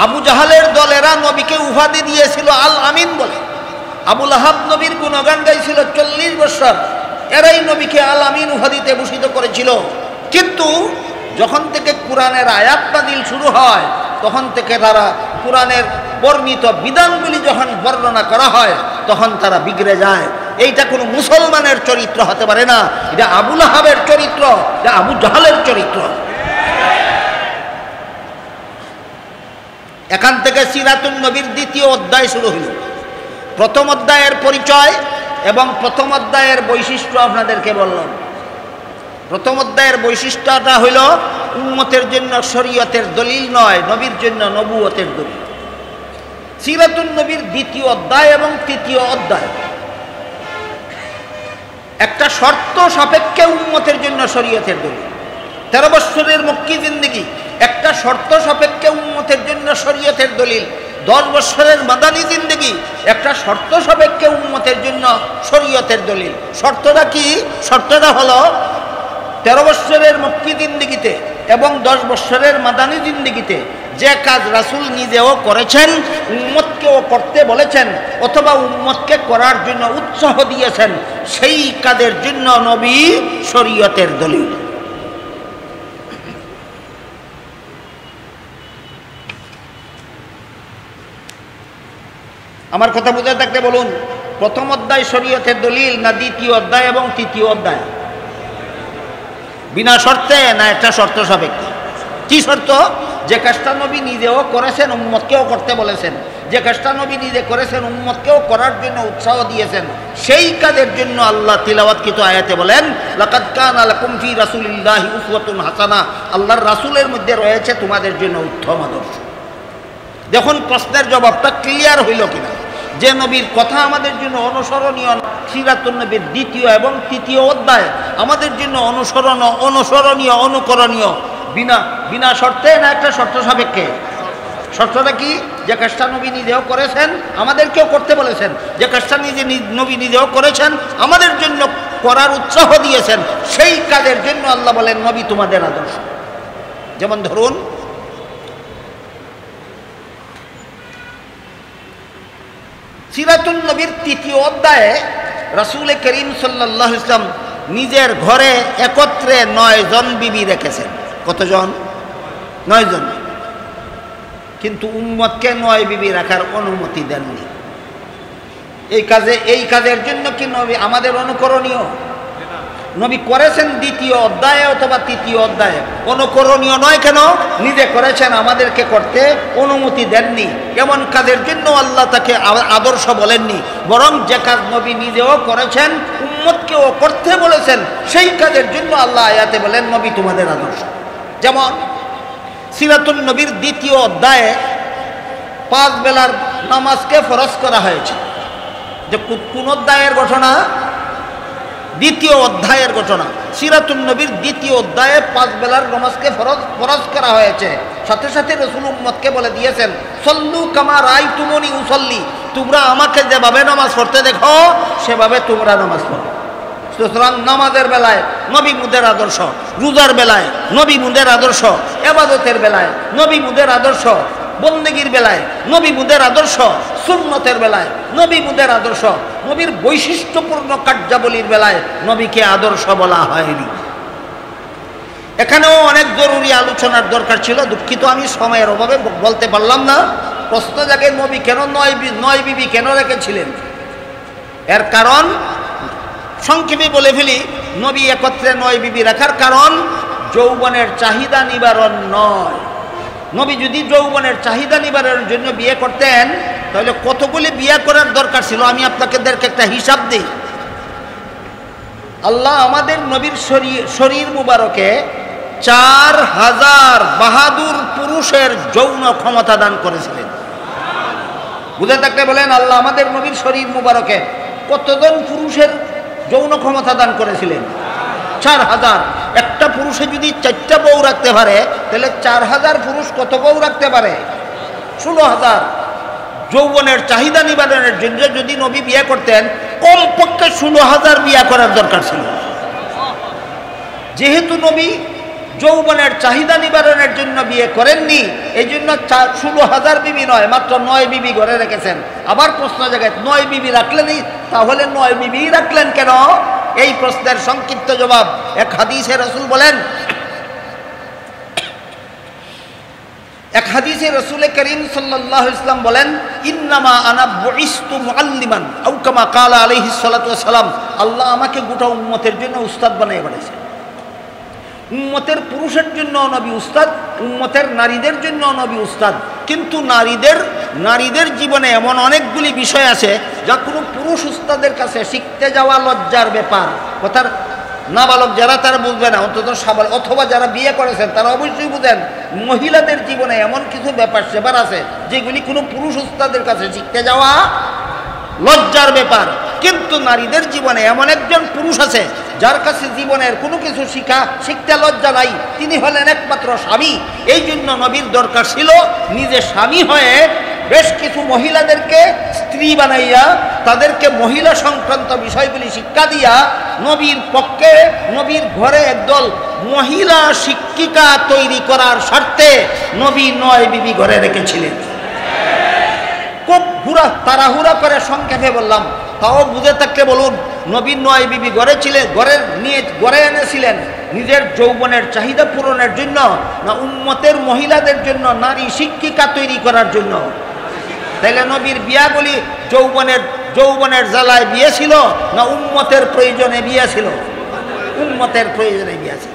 আবু জাহালের দলেরা নবীকে উপাধি দিয়েছিল আল আমিন বলে। আবু লাহাব নবীর গুণগান গাইছিল 40 বছর, এরাই নবীকে আল আমিন উপাধিতে ভূষিত করেছিল। কিন্তু যখন থেকে কোরআনের আয়াত নাযিল শুরু হয় তখন থেকে তারা কোরআনের বর্ণিত বিধানগুলি যখন বর্ণনা করা হয় তখন তারা বিগড়ে যায়। এইটা কোনো মুসলমানের চরিত্র হতে পারে না, এটা আবু লাহাবের চরিত্র, এটা আবু জাহালের চরিত্র। এখান থেকে সিরাতুন নবীর দ্বিতীয় অধ্যায় শুরু হইল। প্রথম অধ্যায়ের পরিচয় এবং প্রথম অধ্যায়ের বৈশিষ্ট্য আপনাদেরকে বললাম। প্রথম অধ্যায়ের বৈশিষ্ট্যটা হইল উম্মতের জন্য শরীয়তের দলিল নয়, নবীর জন্য নবুয়তের দলিল। সিরাতুন নবীর দ্বিতীয় অধ্যায় এবং তৃতীয় অধ্যায় একটা শর্ত সাপেক্ষে উম্মতের জন্য শরীয়তের দলিল। 13 বছরের মক্কি জিন্দেগি একটা শর্ত সাপেক্ষে উম্মতের জন্য শরীয়তের দলিল। 10 বছরের মাদানী জিন্দেগি একটা শর্ত সাপেক্ষে উম্মতের জন্য শরীয়তের দলিল। শর্তটা কি? শর্তটা হলো 13 বছরের মক্কি জিন্দেগিতে এবং 10 বছরের মাদানী জিন্দেগিতে যে কাজ রাসূল নিজেও করেছেন, উম্মতকেও করতে বলেছেন অথবা উম্মতকে করার জন্য উৎসাহ দিয়েছেন, সেই কাজের জন্য নবী শরীয়তের দলিল। আমার কথা বুঝে থাকলে বলুন, প্রথম অধ্যায় শরীয়তের দলিল না দ্বিতীয় অধ্যায় এবং তৃতীয় অধ্যায়? বিনা শর্তে না একটা শর্ত সাপেক্ষে? কি শর্ত? যে কাজটা নবী নিজেও করেছেন উম্মতকেও করতে বলেছেন, যে কাজটা নবী নিজে করেছেন উম্মতকেও করার জন্য উৎসাহ দিয়েছেন, সেই কাজের জন্য আল্লাহ তিলাওয়াতকৃত আয়াতে বলেন লাকাদ কানা লাকুম ফি রাসূলিল্লাহি উসওয়াতুন হাসানাহ, আল্লাহর রাসূলের মধ্যে রয়েছে তোমাদের জন্য উত্তম আদর্শ। দেখুন প্রশ্নের জবাবটা ক্লিয়ার হইল কিনা, যে নবীর কথা আমাদের জন্য অনুসরণীয়। সিরাতুন নবীর দ্বিতীয় এবং তৃতীয় অধ্যায় আমাদের জন্য অনুসরণীয় অনুকরণীয় বিনা শর্তে না একটা শর্ত সাপেক্ষে? শর্তটা কি? যে কাজটা নবী নিজেও করেছেন আমাদেরকেও করতে বলেছেন, যে কাজটা নবী নিজেও করেছেন আমাদের জন্য করার উৎসাহ দিয়েছেন, সেই কাজের জন্য আল্লাহ বলেন নবী তোমাদের আদর্শ। যেমন ধরুন সিরাতুন নবীর তৃতীয় অধ্যায়ে রাসূল করিম সাল্লাল্লাহু আলাইহি ওয়াসাল্লাম নিজের ঘরে একত্রে 9 জন বিবি রেখেছেন। কতজন? 9 জন। কিন্তু উম্মতকে 9 বিবি রাখার অনুমতি দেননি। এই কাজের জন্য কি নবী আমাদের অনুকরণীয়? নবী করেছেন দ্বিতীয় অধ্যায়ে অথবা তৃতীয় অধ্যায়ে, অনুকরণীয় নয় কেন? নিজে করেছেন, আমাদেরকে করতে অনুমতি দেননি। এমন কাজের জন্য আল্লাহ তাকে আদর্শ বলেননি, বরং যে কাজ নবী নিজেও করেছেন উম্মতকেও করতে বলেছেন, সেই কাজের জন্য আল্লাহ আয়াতে বলেন নবী তোমাদের আদর্শ। যেমন সিরাতুন নবীর দ্বিতীয় অধ্যায়ে 5 বেলার নামাজকে ফরজ করা হয়েছে। যে কোন অধ্যায়ের ঘটনা? দ্বিতীয় অধ্যায়ের ঘটনা। সিরাতুন নবীর দ্বিতীয় অধ্যায়ে 5 বেলার নামাজকে ফরজ করা হয়েছে। সাথে সাথে রাসূল উম্মতকে বলে দিয়েছেন সল্লু কামা রাআইতুমুনি উসাল্লি, তোমরা আমাকে যেভাবে নামাজ পড়তে দেখো সেভাবে তোমরা নামাজ পড়ো। সুতরাং নামাজের বেলায় নবী মুদের আদর্শ, রোজার বেলায় নবী মুদের আদর্শ, ইবাদতের বেলায় নবী মুদের আদর্শ, বন্দেগীর বেলায় নবী মুদের আদর্শ, সুন্নতের বেলায় নবী মুদের আদর্শ, নবীর বৈশিষ্ট্যপূর্ণ কার্যাবলীর বেলায় নবীকে আদর্শ বলা হয়নি। এখানেও অনেক জরুরি আলোচনার দরকার ছিল, দুঃখিত আমি সময়ের অভাবে বলতে পারলাম না। প্রশ্ন জাগে নবী কেন 9 বিবি কেন রেখেছিলেন? এর কারণ সংক্ষেপে বলে ফেলি, নবী একত্রে 9 বিবি রাখার কারণ যৌবনের চাহিদা নিবারণ নয়। নবী যদি যৌবনের চাহিদা নিবারণের জন্য বিয়ে করতেন তাহলে কতগুলি বিয়ে করার দরকার ছিল আমি আপনাদেরকে একটা হিসাব দিই। আল্লাহ আমাদের নবীর শরীর মুবারকে 4000 বাহাদুর পুরুষের যৌন ক্ষমতা দান করেছিলেন। বুঝে থাকলে বলেন, আল্লাহ আমাদের নবীর শরীর মুবারকে কতজন পুরুষের যৌন ক্ষমতা দান করেছিলেন? 4000। একটা পুরুষে যদি 4টা বউ রাখতে পারে তাহলে 4000 পুরুষ কত বউ রাখতে পারে? 16000। যৌবনের চাহিদা নিবারণের জন্য যদি নবী বিয়ে করতেন কমপক্ষে 16000 বিয়ে করার দরকার ছিল। যেহেতু নবী যৌবনের চাহিদা নিবারণের জন্য বিয়ে করেননি, এই জন্য 16000 বিবি নয়, মাত্র 9 বিবি ঘরে রেখেছেন। আবার প্রশ্ন জায়গায় 9 বিবি রাখলেনই, তাহলে 9 বিবি রাখলেন কেন? এই প্রশ্নের সংক্ষিপ্ত জবাব এক হাদিসে রাসূল বলেন, এক হাদিসে রাসূল করিম সাল্লাল্লাহু আলাইহি ওয়াসাল্লাম বলেন, ইন্নামা আনা বুইসতু মুআল্লিমান আও কামা ক্বালা আলাইহিস সালাতু ওয়াস সালাম, আল্লাহ আমাকে গোটা উম্মতের জন্য উস্তাদ বানিয়ে পাঠিয়েছেন। উম্মতের পুরুষের জন্য নবী উস্তাদ, উম্মতের নারীদের জন্য নবী উস্তাদ। কিন্তু নারীদের জীবনে এমন অনেকগুলি বিষয় আছে যা কোনো পুরুষ উস্তাদের কাছে শিখতে যাওয়া লজ্জার ব্যাপার। কথার নাবালক যারা তারা বুঝবে না, অন্তত সাবাল অথবা যারা বিয়ে করেছেন তারা অবশ্যই বুঝেন, মহিলাদের জীবনে এমন কিছু ব্যাপার সেবার আছে যেগুলি কোনো পুরুষ উস্তাদের কাছে শিখতে যাওয়া লজ্জার ব্যাপার। কিন্তু নারীদের জীবনে এমন একজন পুরুষ আছে যার কাছে জীবনের কোনো কিছু শিখতে লজ্জা নাই, তিনি হলেন একমাত্র স্বামী। এই জন্য নবীর দরকার ছিল নিজে স্বামী হয়ে বেশ কিছু মহিলাদেরকে স্ত্রী বানাইয়া তাদেরকে মহিলা সংক্রান্ত বিষয়গুলি শিক্ষা দিয়া নবীর পক্ষে নবীর ঘরে একদল মহিলা শিক্ষিকা তৈরি করার স্বার্থে নবী 9 বিবি ঘরে রেখেছিলেন। খুব তাড়াহুড়া করে সংক্ষেপে বললাম, তাও বুঝে থাকলে বলুন, নবী 9 বিবি ঘরে এনেছিলেন নিজের যৌবনের চাহিদা পূরণের জন্য না উম্মতের মহিলাদের জন্য নারী শিক্ষিকা তৈরি করার জন্য? তাইলে নবীর বিয়াগুলি যৌবনের জ্বালায় বিয়ে ছিল না উম্মতের প্রয়োজনে বিয়ে ছিল? উম্মতের প্রয়োজনে বিয়ে ছিল।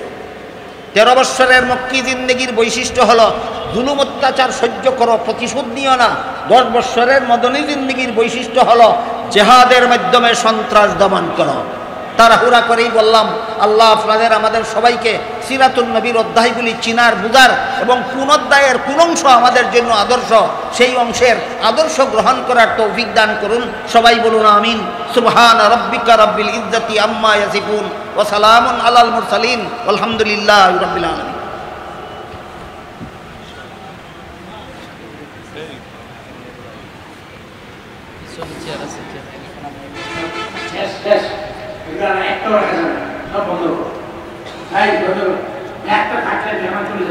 13 বৎসরের মক্কি জিন্দেগির বৈশিষ্ট্য হলো জুলুম অত্যাচার সহ্য করো, প্রতিশোধ নিও না। 10 বৎসরের মদনী জিন্দেগির বৈশিষ্ট্য হলো জেহাদের মাধ্যমে সন্ত্রাস দমন করো। তাড়াহুড়া করেই বললাম, আল্লাহ আপনাদের আমাদের সবাইকে সিরাতুন নবীর অধ্যায়গুলি চিনার বুঝার এবং কোন অধ্যায়ের কোন অংশ আমাদের জন্য আদর্শ সেই অংশের আদর্শ গ্রহণ করার তৌফিক দান করুন। সবাই বলুন আমিন। সুবহানা রাব্বিকা রাব্বিল ইজ্জাতি আম্মা ইয়াসিফুন ওয়া সালামুন আলাল মুরসালিন আলহামদুলিল্লাহি রাব্বিল আলামিন। একটা